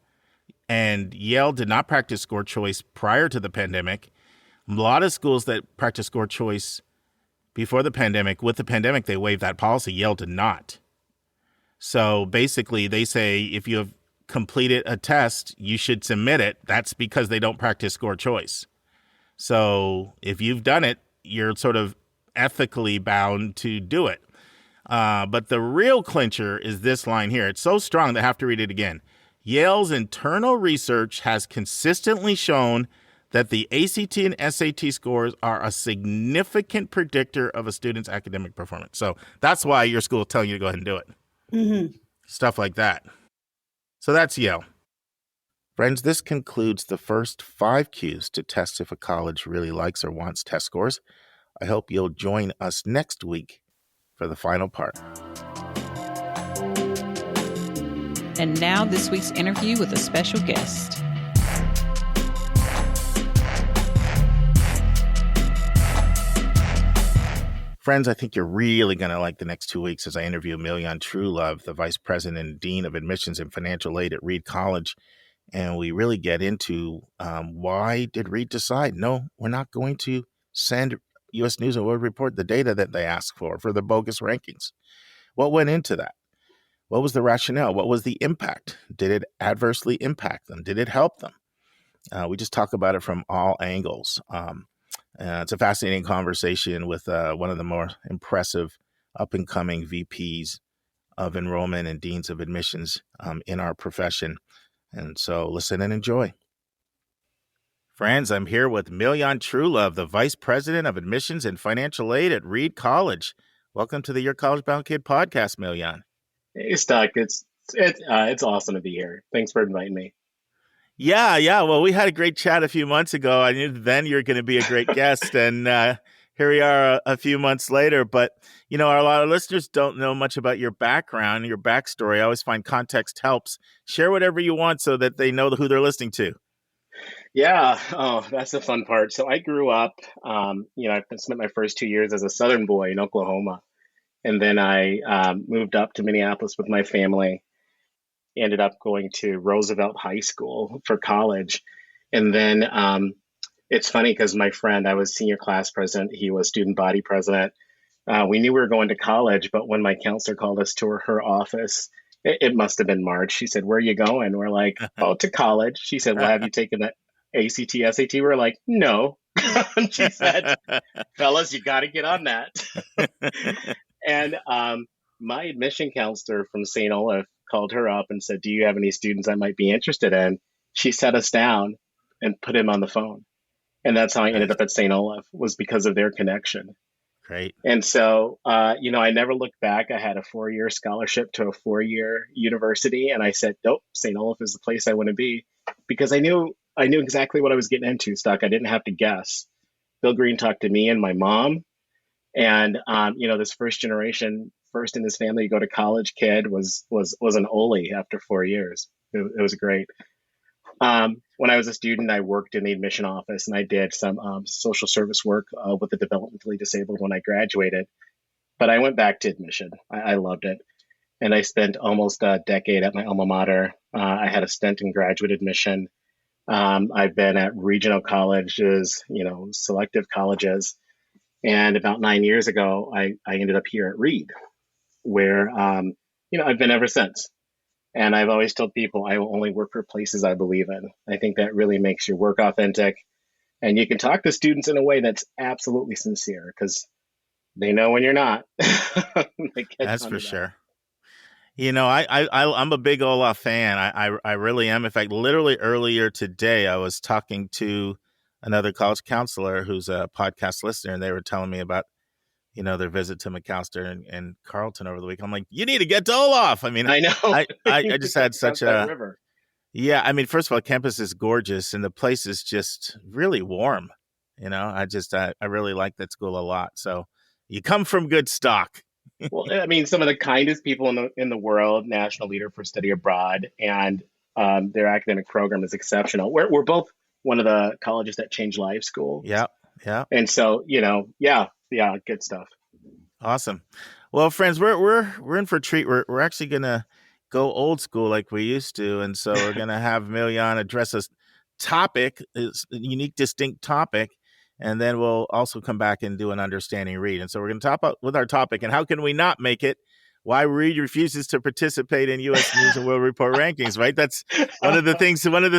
And Yale did not practice score choice prior to the pandemic. A lot of schools that practice score choice before the pandemic, with the pandemic, they waived that policy. Yale did not. So basically, they say if you have completed a test, you should submit it. That's because they don't practice score choice. So if you've done it, you're sort of ethically bound to do it. But the real clincher is this line here. It's so strong that I have to read it again. Yale's internal research has consistently shown that the ACT and SAT scores are a significant predictor of a student's academic performance. So that's why your school is telling you to go ahead and do it. Mm-hmm. Stuff like that. So that's Yale. Friends, this concludes the first 5 cues to test if a college really likes or wants test scores. I hope you'll join us next week for the final part. And now this week's interview with a special guest. Friends, I think you're really going to like the next 2 weeks as I interview Milyon Truelove, the Vice President and Dean of Admissions and Financial Aid at Reed College. And we really get into why did Reed decide, no, we're not going to send U.S. News and World Report the data that they asked for the bogus rankings. What went into that? What was the rationale? What was the impact? Did it adversely impact them? Did it help them? We just talk about it from all angles. It's a fascinating conversation with one of the more impressive up-and-coming VPs of enrollment and deans of admissions in our profession. And so listen and enjoy. Friends, I'm here with Milyon Truelove, the Vice President of Admissions and Financial Aid at Reed College. Welcome to the Your College Bound Kid podcast, Milyon. Hey, Stuck. It's awesome to be here. Thanks for inviting me. Yeah. Well, we had a great chat a few months ago. I knew then you're going to be a great guest, and here we are a few months later. But, a lot of listeners don't know much about your background, your backstory. I always find context helps. Share whatever you want so that they know who they're listening to. Yeah. Oh, that's the fun part. So I grew up, I spent my first 2 years as a Southern boy in Oklahoma. And then I moved up to Minneapolis with my family, ended up going to Roosevelt High School for college. And then it's funny because my friend, I was senior class president, he was student body president. We knew we were going to college, but when my counselor called us to her office It must have been March. She said, "Where are you going?" We're like, "Oh, to college." She said, "Well, have you taken the ACT, SAT?" We're like, "No." And she said, "Fellas, you got to get on that." And my admission counselor from St. Olaf called her up and said, "Do you have any students I might be interested in?" She sat us down and put him on the phone. And that's how I ended Nice. up at St. Olaf, was because of their connection. Great. And so, I never looked back. I had a 4-year scholarship to a 4-year university, and I said, "Nope, St. Olaf is the place I want to be," because I knew exactly what I was getting into. Stuck. I didn't have to guess. Bill Green talked to me and my mom, and this first generation, first in his family to go to college kid was an Ole after 4 years. It was great. When I was a student, I worked in the admission office, and I did some social service work with the developmentally disabled when I graduated. But I went back to admission. I loved it. And I spent almost a decade at my alma mater. I had a stint in graduate admission. I've been at regional colleges, selective colleges. And about 9 years ago, I ended up here at Reed, where, I've been ever since. And I've always told people I will only work for places I believe in. I think that really makes your work authentic. And you can talk to students in a way that's absolutely sincere, because they know when you're not. That's for sure. I'm a big Olaf fan. I really am. In fact, literally earlier today, I was talking to another college counselor who's a podcast listener, and they were telling me about, their visit to McAllister and Carleton over the week. I'm like, you need to get to Olaf. I mean, I know. I just had such a river. Yeah. I mean, first of all, campus is gorgeous, and the place is just really warm. I really like that school a lot. So you come from good stock. Well, I mean, some of the kindest people in the world, national leader for study abroad, and their academic program is exceptional. We're both one of the colleges that change life schools. Yeah. And so, good stuff. Awesome. Well, friends, we're in for a treat. We're actually gonna go old school like we used to, and so we're gonna have Milyon address a topic, a unique, distinct topic, and then we'll also come back and do an understanding read. And so we're gonna top up with our topic, and how can we not make it? Why Reed refuses to participate in U.S. News and World Report rankings, right? That's one of the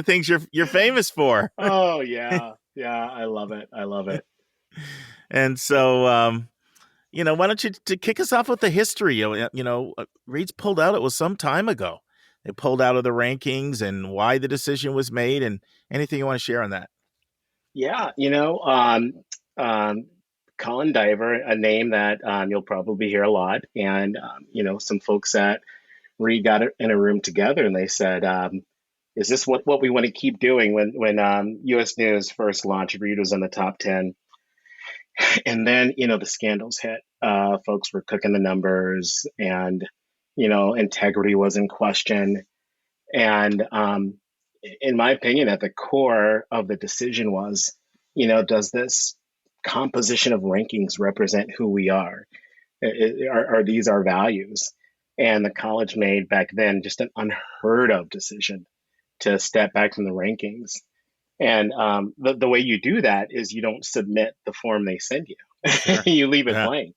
things you're famous for. Oh yeah, I love it. And so, why don't you to kick us off with the history? Reed's pulled out. It was some time ago. They pulled out of the rankings and why the decision was made, and anything you want to share on that. Yeah, Colin Diver, a name that you'll probably hear a lot, and some folks at Reed got in a room together, and they said, "Is this what we want to keep doing?" When U.S. News first launched, Reed was in the top 10. And then, the scandals hit. Folks were cooking the numbers, and, integrity was in question. And in my opinion, at the core of the decision was, does this composition of rankings represent who we are? Are these our values? And the college made back then just an unheard of decision to step back from the rankings. And the way you do that is you don't submit the form they send you. Sure. You leave it blank.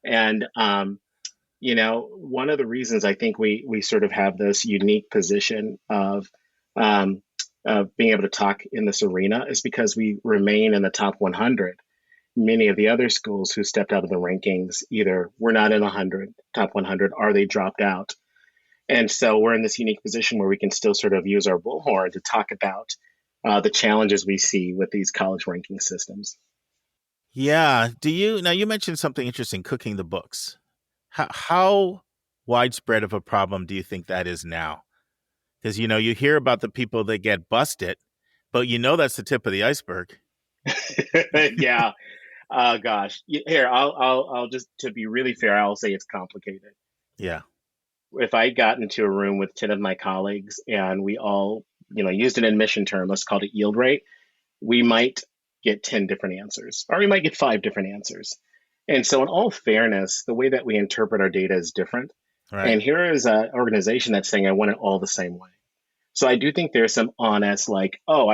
And, one of the reasons I think we sort of have this unique position of being able to talk in this arena is because we remain in the top 100. Many of the other schools who stepped out of the rankings either were not in the top 100, or they dropped out. And so we're in this unique position where we can still sort of use our bullhorn to talk about the challenges we see with these college ranking systems. Yeah. Now you mentioned something interesting, cooking the books. How widespread of a problem do you think that is now? Because, you hear about the people that get busted, but that's the tip of the iceberg. Yeah. Gosh. Here, I'll just, to be really fair, I'll say it's complicated. Yeah. If I got into a room with 10 of my colleagues and we all used an admission term, let's call it yield rate, we might get 10 different answers, or we might get 5 different answers. And so in all fairness, the way that we interpret our data is different. Right. And here is an organization that's saying, I want it all the same way. So I do think there's some honest, I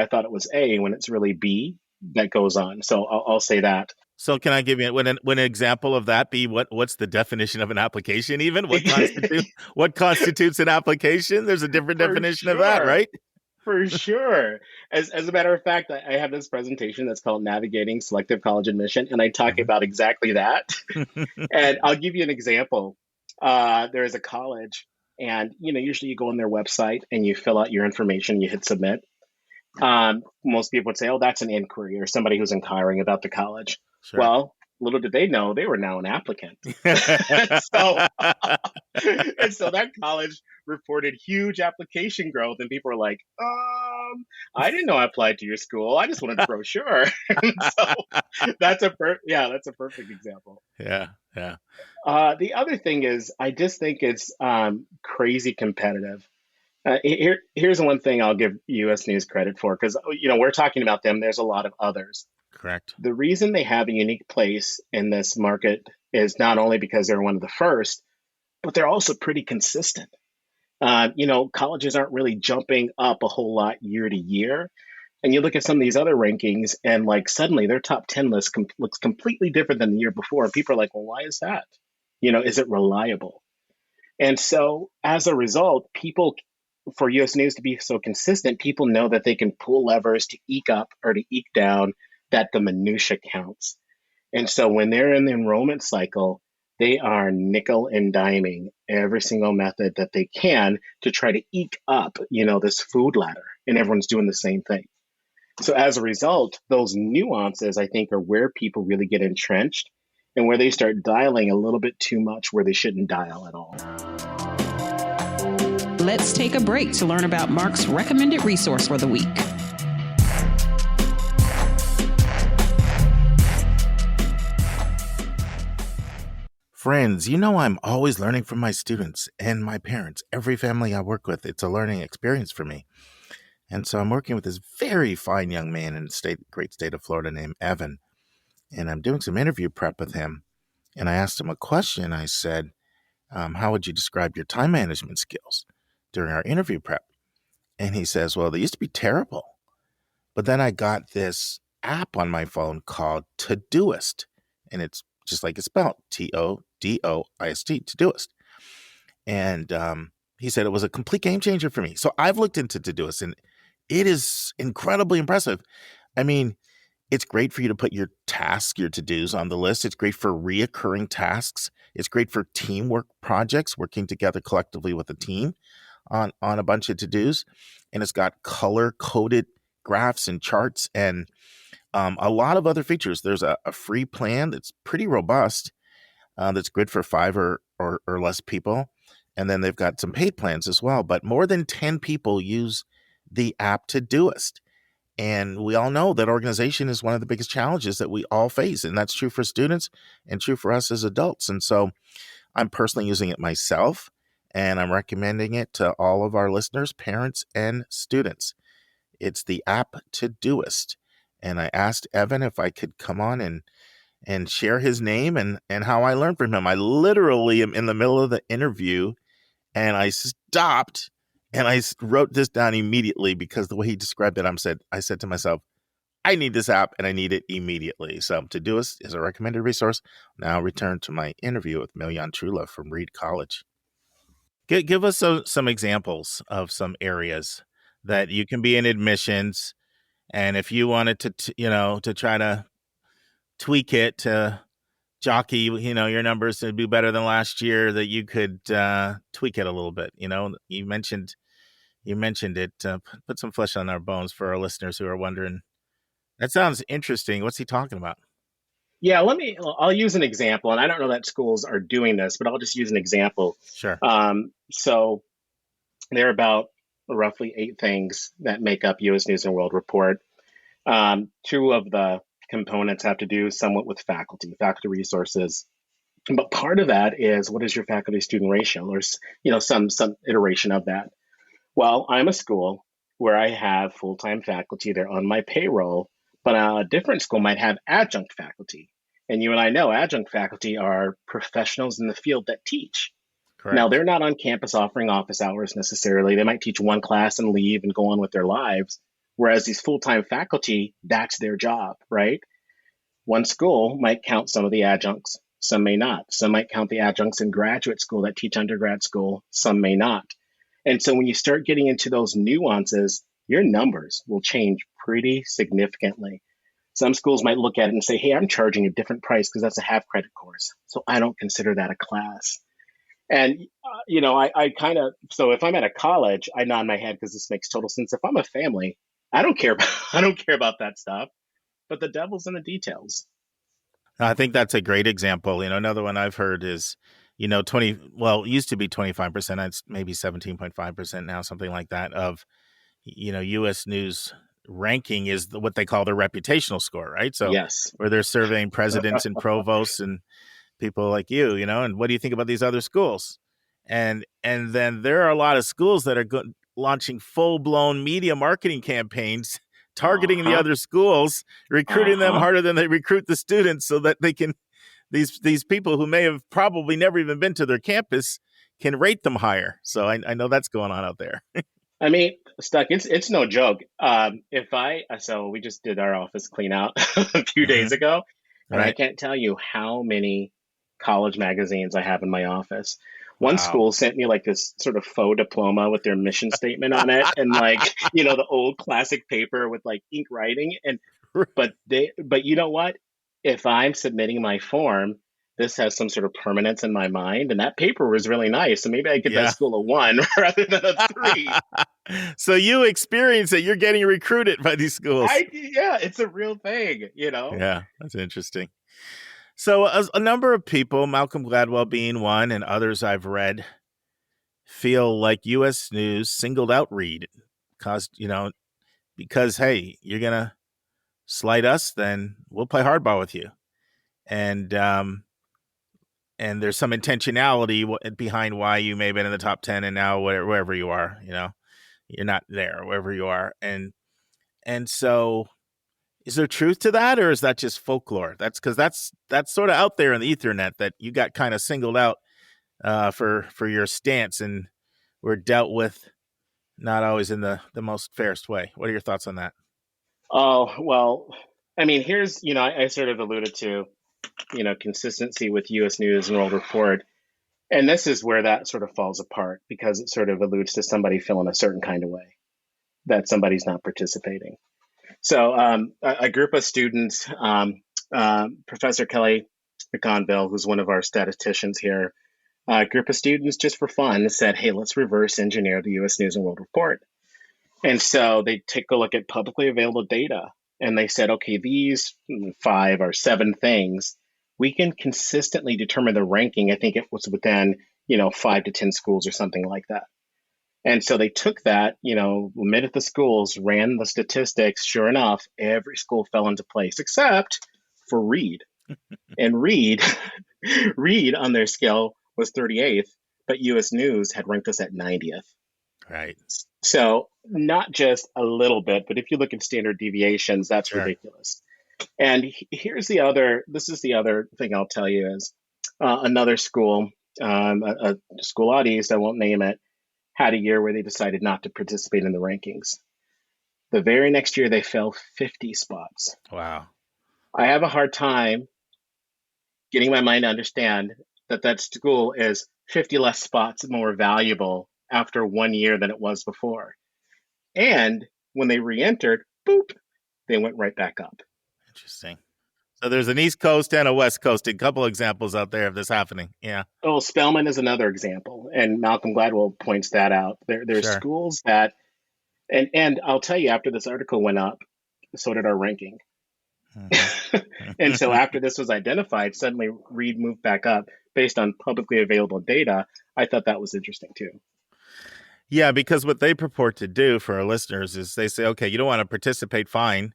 thought it was A when it's really B that goes on. So I'll say that. So can I give you would an example of that be what's the definition of an application even? What constitutes an application? There's a different For definition of that, sure. right? For sure. As a matter of fact, I have this presentation that's called Navigating Selective College Admission, and I talk Mhm. about exactly that. And I'll give you an example. There is a college, and usually you go on their website and you fill out your information, you hit submit. Most people would say, "Oh, that's an inquiry," or somebody who's inquiring about the college. Sure. Well, little did they know they were now an applicant. So, and so that college reported huge application growth, and people were like, I didn't know I applied to your school. I just wanted a brochure." So that's that's a perfect example. Yeah. The other thing is, I just think it's crazy competitive. Here's one thing I'll give U.S. News credit for, because we're talking about them. There's a lot of others. Correct. The reason they have a unique place in this market is not only because they're one of the first, but they're also pretty consistent. Colleges aren't really jumping up a whole lot year to year. And you look at some of these other rankings, and like suddenly their top 10 list looks completely different than the year before. And people are like, well, why is that? Is it reliable? And so as a result, for U.S. News to be so consistent, people know that they can pull levers to eke up or to eke down, that the minutia counts. And so when they're in the enrollment cycle, they are nickel and diming every single method that they can to try to eke up, this food ladder, and everyone's doing the same thing. So as a result, those nuances, I think, are where people really get entrenched and where they start dialing a little bit too much where they shouldn't dial at all. Let's take a break to learn about Mark's recommended resource for the week. Friends, I'm always learning from my students and my parents. Every family I work with, it's a learning experience for me. And so I'm working with this very fine young man in the great state of Florida named Evan. And I'm doing some interview prep with him. And I asked him a question. I said, how would you describe your time management skills during our interview prep? And he says, well, they used to be terrible. But then I got this app on my phone called Todoist. And it's just like it's spelled, Todoist, Todoist. And he said it was a complete game changer for me. So I've looked into Todoist, and it is incredibly impressive. I mean, it's great for you to put your tasks, your to-dos on the list. It's great for reoccurring tasks. It's great for teamwork projects, working together collectively with a team on a bunch of to-dos. And it's got color-coded graphs and charts and a lot of other features. There's a free plan that's pretty robust, that's good for 5 or less people. And then they've got some paid plans as well. But more than 10 people use the app Todoist. And we all know that organization is one of the biggest challenges that we all face. And that's true for students and true for us as adults. And so I'm personally using it myself, and I'm recommending it to all of our listeners, parents, and students. It's the app Todoist. And I asked Evan if I could come on and share his name and how I learned from him. I literally am in the middle of the interview, and I stopped and I wrote this down immediately because the way he described it, I said to myself, I need this app and I need it immediately. So Todoist is a recommended resource. Now return to my interview with Milyon Truelove from Reed College. Give us some examples of some areas that you can be in admissions. And if you wanted to try to tweak it to jockey, your numbers to be better than last year, that you could tweak it a little bit. You mentioned it. Put some flesh on our bones for our listeners who are wondering. That sounds interesting. What's he talking about? Yeah, I'll use an example, and I don't know that schools are doing this, but I'll just use an example. Sure. So there are about roughly 8 things that make up U.S. News and World Report. 2 of the components have to do somewhat with faculty resources. But part of that is, what is your faculty student ratio, or some iteration of that. Well, I'm a school where I have full-time faculty. They're on my payroll, but a different school might have adjunct faculty. And you and I know adjunct faculty are professionals in the field that teach. Correct. Now, they're not on campus offering office hours necessarily. They might teach one class and leave and go on with their lives. Whereas these full-time faculty, that's their job, right? One school might count some of the adjuncts, some may not. Some might count the adjuncts in graduate school that teach undergrad school, some may not. And so when you start getting into those nuances, your numbers will change pretty significantly. Some schools might look at it and say, hey, I'm charging a different price because that's a half credit course. So I don't consider that a class. And, I kind of, so if I'm at a college, I nod my head because this makes total sense. If I'm a family, I don't care about, I don't care about that stuff, but the devil's in the details. I think that's a great example. Another one I've heard is, 20, well, it used to be 25%, it's maybe 17.5% now, something like that, of, U.S. News ranking is what they call their reputational score, right? So Yes. where they're surveying presidents and provosts and people like you, and what do you think about these other schools? And then there are a lot of schools that are launching full-blown media marketing campaigns targeting the other schools, recruiting them harder than they recruit the students so that they can, these people who may have probably never even been to their campus can rate them higher. So I know that's going on out there. I mean, Stuck, it's no joke. So we just did our office clean out a few days ago, and I can't tell you how many college magazines I have in my office. One school sent me like this sort of faux diploma with their mission statement on it, and like, the old classic paper with like ink writing. And but you know what? If I'm submitting my form, this has some sort of permanence in my mind, and that paper was really nice. So maybe I get that school a 1 rather than a 3. So you experience that you're getting recruited by these schools. Yeah, it's a real thing, Yeah, that's interesting. So a number of people, Malcolm Gladwell being one, and others I've read, feel like U.S. News singled out Reed, because, hey, you're going to slight us, then we'll play hardball with you. And there's some intentionality behind why you may have been in the top 10 and now wherever you are, you're not there, wherever you are. And so is there truth to that, or is that just folklore? That's because that's sort of out there in the Ethernet that you got kind of singled out for your stance and were dealt with not always in the most fairest way. What are your thoughts on that? Oh, well, I mean, here's, I sort of alluded to, consistency with U.S. News and World Report. And this is where that sort of falls apart because it sort of alludes to somebody feeling a certain kind of way that somebody's not participating. So a group of students, Professor Kelly McConville, who's one of our statisticians here, a group of students just for fun said, hey, let's reverse engineer the U.S. News and World Report. And so they take a look at publicly available data and they said, okay, these 5 or 7 things, we can consistently determine the ranking. I think it was within, 5 to 10 schools or something like that. And so they took that, met at the schools, ran the statistics. Sure enough, every school fell into place except for Reed. And Reed on their scale was 38th, but U.S. News had ranked us at 90th. Right. So not just a little bit, but if you look at standard deviations, that's ridiculous. And this is the other thing I'll tell you is another school, a school out east, I won't name it, had a year where they decided not to participate in the rankings. The very next year, they fell 50 spots. Wow. I have a hard time getting my mind to understand that school is 50 less spots more valuable after 1 year than it was before. And when they re-entered, boop, they went right back up. Interesting. So there's an East Coast and a West Coast. A couple examples out there of this happening. Yeah. Oh, Spelman is another example. And Malcolm Gladwell points that out. There's schools that, and I'll tell you, after this article went up, so did our ranking. Mm-hmm. And so after this was identified, suddenly Reed moved back up based on publicly available data. I thought that was interesting too. Yeah, because what they purport to do for our listeners is they say, okay, you don't want to participate, fine.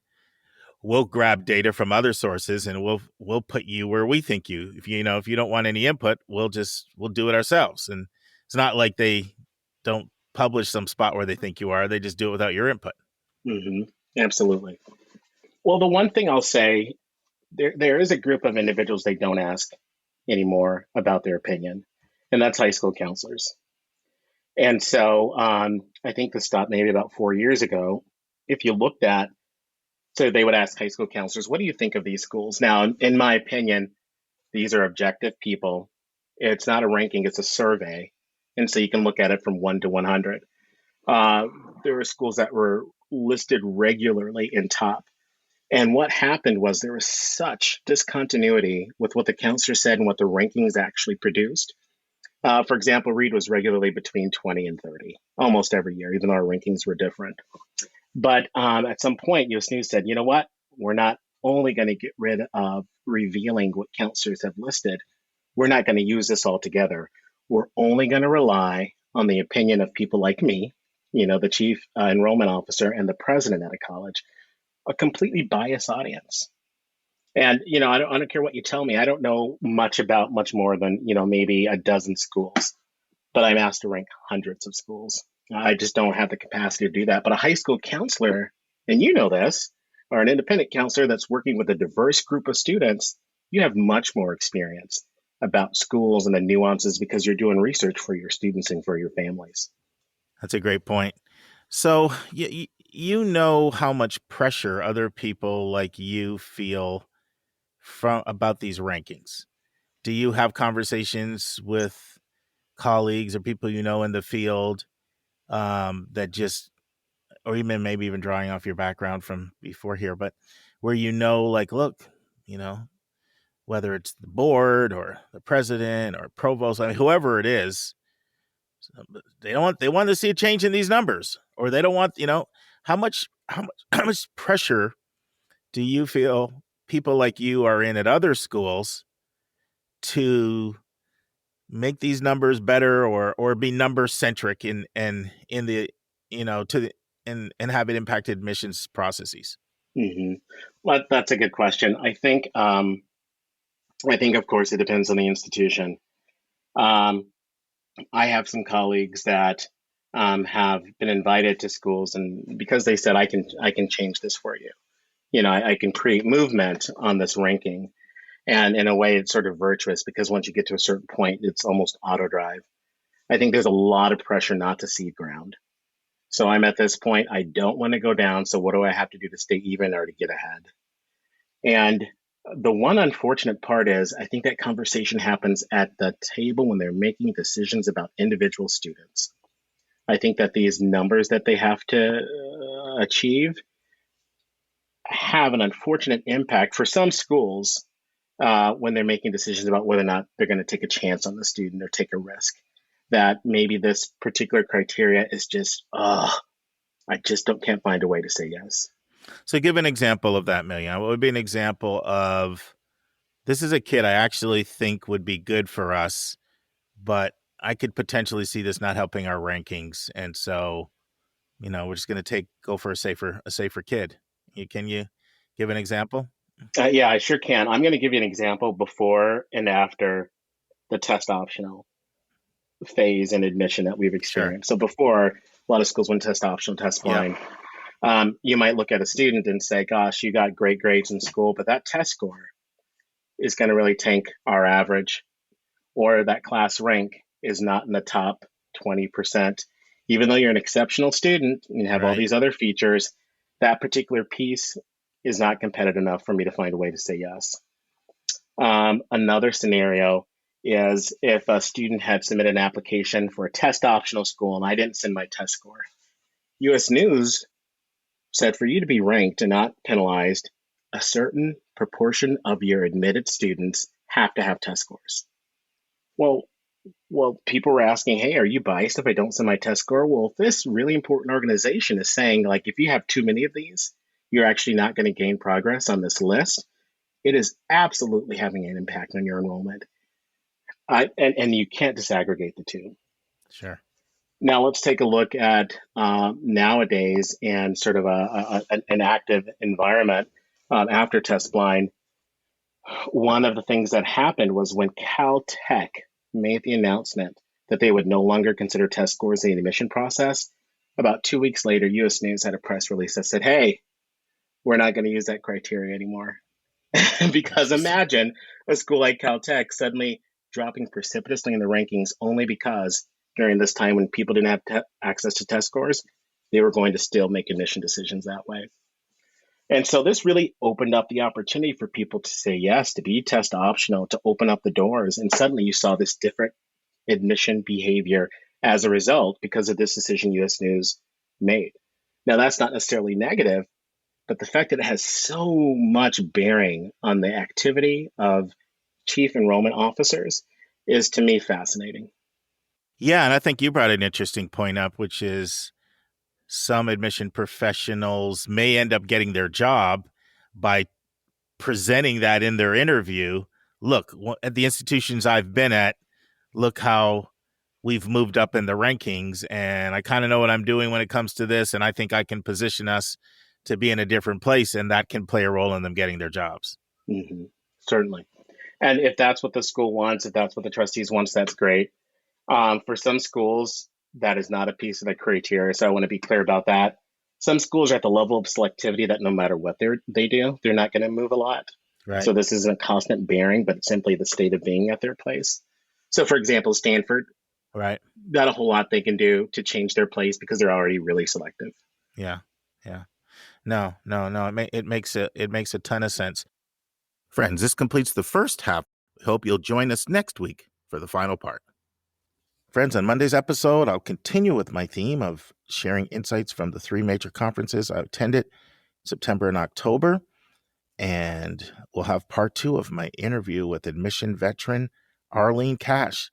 We'll grab data from other sources and we'll put you where we think you. If you don't want any input, we'll do it ourselves. And it's not like they don't publish some spot where they think you are. They just do it without your input. Mm-hmm. Absolutely. Well, the one thing I'll say, there is a group of individuals they don't ask anymore about their opinion, and that's high school counselors. And so I think this stopped maybe about 4 years ago. If you looked at So they would ask high school counselors, what do you think of these schools? Now, in my opinion, these are objective people. It's not a ranking, it's a survey. And so you can look at it from 1 to 100. There were schools that were listed regularly in top. And what happened was there was such discontinuity with what the counselor said and what the rankings actually produced. For example, Reed was regularly between 20 and 30 almost every year, even though our rankings were different. But at some point, US News said, you know what? We're not only going to get rid of revealing what counselors have listed. We're not going to use this altogether. We're only going to rely on the opinion of people like me, the chief enrollment officer and the president at a college, a completely biased audience. And, I don't care what you tell me. I don't know much more than, maybe a dozen schools, but I'm asked to rank hundreds of schools. I just don't have the capacity to do that. But a high school counselor, and you know this, or an independent counselor that's working with a diverse group of students, you have much more experience about schools and the nuances because you're doing research for your students and for your families. That's a great point. So you know how much pressure other people like you feel about these rankings. Do you have conversations with colleagues or people you know in the field that just, or even maybe even drawing off your background from before here, but where like, look, whether it's the board or the president or provost, whoever it is, they want to see a change in these numbers, or they don't want, how much pressure do you feel people like you are in at other schools to make these numbers better or be number centric in the, and have it impact admissions processes? Mm-hmm. Well, that's a good question. I think, of course, it depends on the institution. I have some colleagues that have been invited to schools, and because they said, I can change this for you. I can create movement on this ranking. And in a way, it's sort of virtuous because once you get to a certain point, it's almost auto drive. I think there's a lot of pressure not to cede ground. So I'm at this point, I don't want to go down. So what do I have to do to stay even or to get ahead? And the one unfortunate part is I think that conversation happens at the table when they're making decisions about individual students. I think that these numbers that they have to achieve have an unfortunate impact for some schools when they're making decisions about whether or not they're going to take a chance on the student or take a risk. That maybe this particular criteria is just, I just can't find a way to say yes. So give an example of that, Milyon. What would be an example of, this is a kid I actually think would be good for us, but I could potentially see this not helping our rankings. And so, we're just going to go for a safer kid. Can you give an example? Yeah, I sure can. I'm going to give you an example before and after the test optional phase and admission that we've experienced. Sure. So before, a lot of schools went test optional, test blind. Yeah. You might look at a student and say, gosh, you got great grades in school, but that test score is going to really tank our average, or that class rank is not in the top 20%. Even though you're an exceptional student and you have all these other features, that particular piece is not competitive enough for me to find a way to say yes. Another scenario is if a student had submitted an application for a test optional school and I didn't send my test score. US News said for you to be ranked and not penalized, a certain proportion of your admitted students have to have test scores. Well, people were asking, hey, are you biased if I don't send my test score? Well, if this really important organization is saying, like, if you have too many of these, you're actually not going to gain progress on this list, it is absolutely having an impact on your enrollment. And you can't disaggregate the two. Sure. Now let's take a look at nowadays and sort of an active environment after test blind. One of the things that happened was when Caltech made the announcement that they would no longer consider test scores in the admission process, about 2 weeks later, US News had a press release that said, hey, we're not going to use that criteria anymore. Because imagine a school like Caltech suddenly dropping precipitously in the rankings only because during this time when people didn't have access to test scores, they were going to still make admission decisions that way. And so this really opened up the opportunity for people to say yes, to be test optional, to open up the doors. And suddenly you saw this different admission behavior as a result because of this decision US News made. Now, that's not necessarily negative, but the fact that it has so much bearing on the activity of chief enrollment officers is, to me, fascinating. Yeah, and I think you brought an interesting point up, which is some admission professionals may end up getting their job by presenting that in their interview. Look, at the institutions I've been at, look how we've moved up in the rankings, and I kind of know what I'm doing when it comes to this, and I think I can position us to be in a different place, and that can play a role in them getting their jobs. Mm-hmm. Certainly. And if that's what the school wants, if that's what the trustees wants, that's great. For some schools, that is not a piece of the criteria, so I want to be clear about that. Some schools are at the level of selectivity that no matter what they do, they're not going to move a lot. Right. So this isn't a constant bearing, but it's simply the state of being at their place. So, for example, Stanford, right, not a whole lot they can do to change their place because they're already really selective. Yeah. No. It makes a ton of sense. Friends, this completes the first half. I hope you'll join us next week for the final part. Friends, on Monday's episode, I'll continue with my theme of sharing insights from the 3 major conferences I attended September and October. And we'll have part 2 of my interview with admission veteran Arlene Cash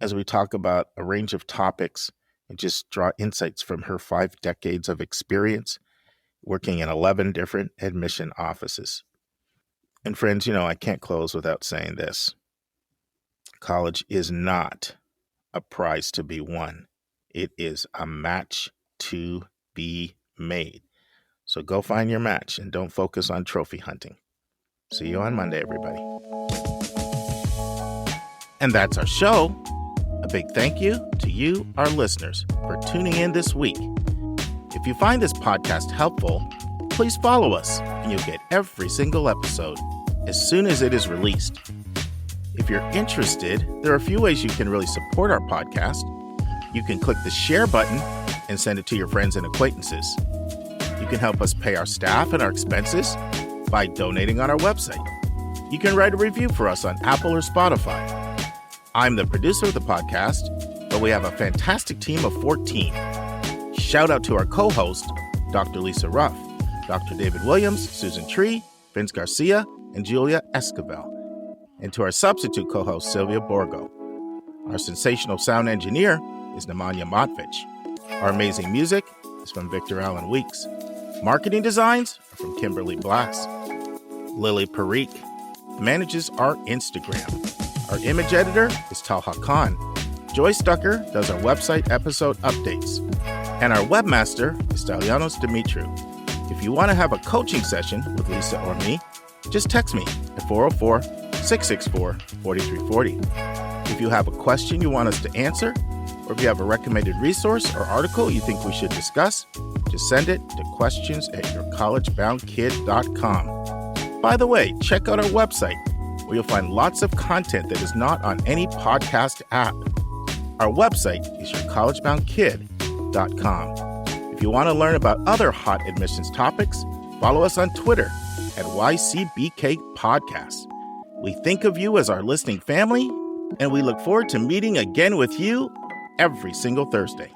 as we talk about a range of topics and just draw insights from her 5 decades of experience working in 11 different admission offices. And friends, I can't close without saying this. College is not a prize to be won. It is a match to be made. So go find your match and don't focus on trophy hunting. See you on Monday, everybody. And that's our show. A big thank you to you, our listeners, for tuning in this week. If you find this podcast helpful, please follow us and you'll get every single episode as soon as it is released. If you're interested, there are a few ways you can really support our podcast. You can click the share button and send it to your friends and acquaintances. You can help us pay our staff and our expenses by donating on our website. You can write a review for us on Apple or Spotify. I'm the producer of the podcast, but we have a fantastic team of 14. Shout out to our co-host, Dr. Lisa Ruff, Dr. David Williams, Susan Tree, Vince Garcia, and Julia Escobar. And to our substitute co-host, Sylvia Borgo. Our sensational sound engineer is Nemanja Motvich. Our amazing music is from Victor Allen Weeks. Marketing designs are from Kimberly Blass. Lily Parikh manages our Instagram. Our image editor is Talha Khan. Joyce Ducker does our website episode updates. And our webmaster is Stelianos Dimitriou. If you want to have a coaching session with Lisa or me, just text me at 404-664-4340. If you have a question you want us to answer, or if you have a recommended resource or article you think we should discuss, just send it to questions@yourcollegeboundkid.com. By the way, check out our website, where you'll find lots of content that is not on any podcast app. Our website is yourcollegeboundkid.com. If you want to learn about other hot admissions topics, follow us on Twitter at YCBK Podcast. We think of you as our listening family, and we look forward to meeting again with you every single Thursday.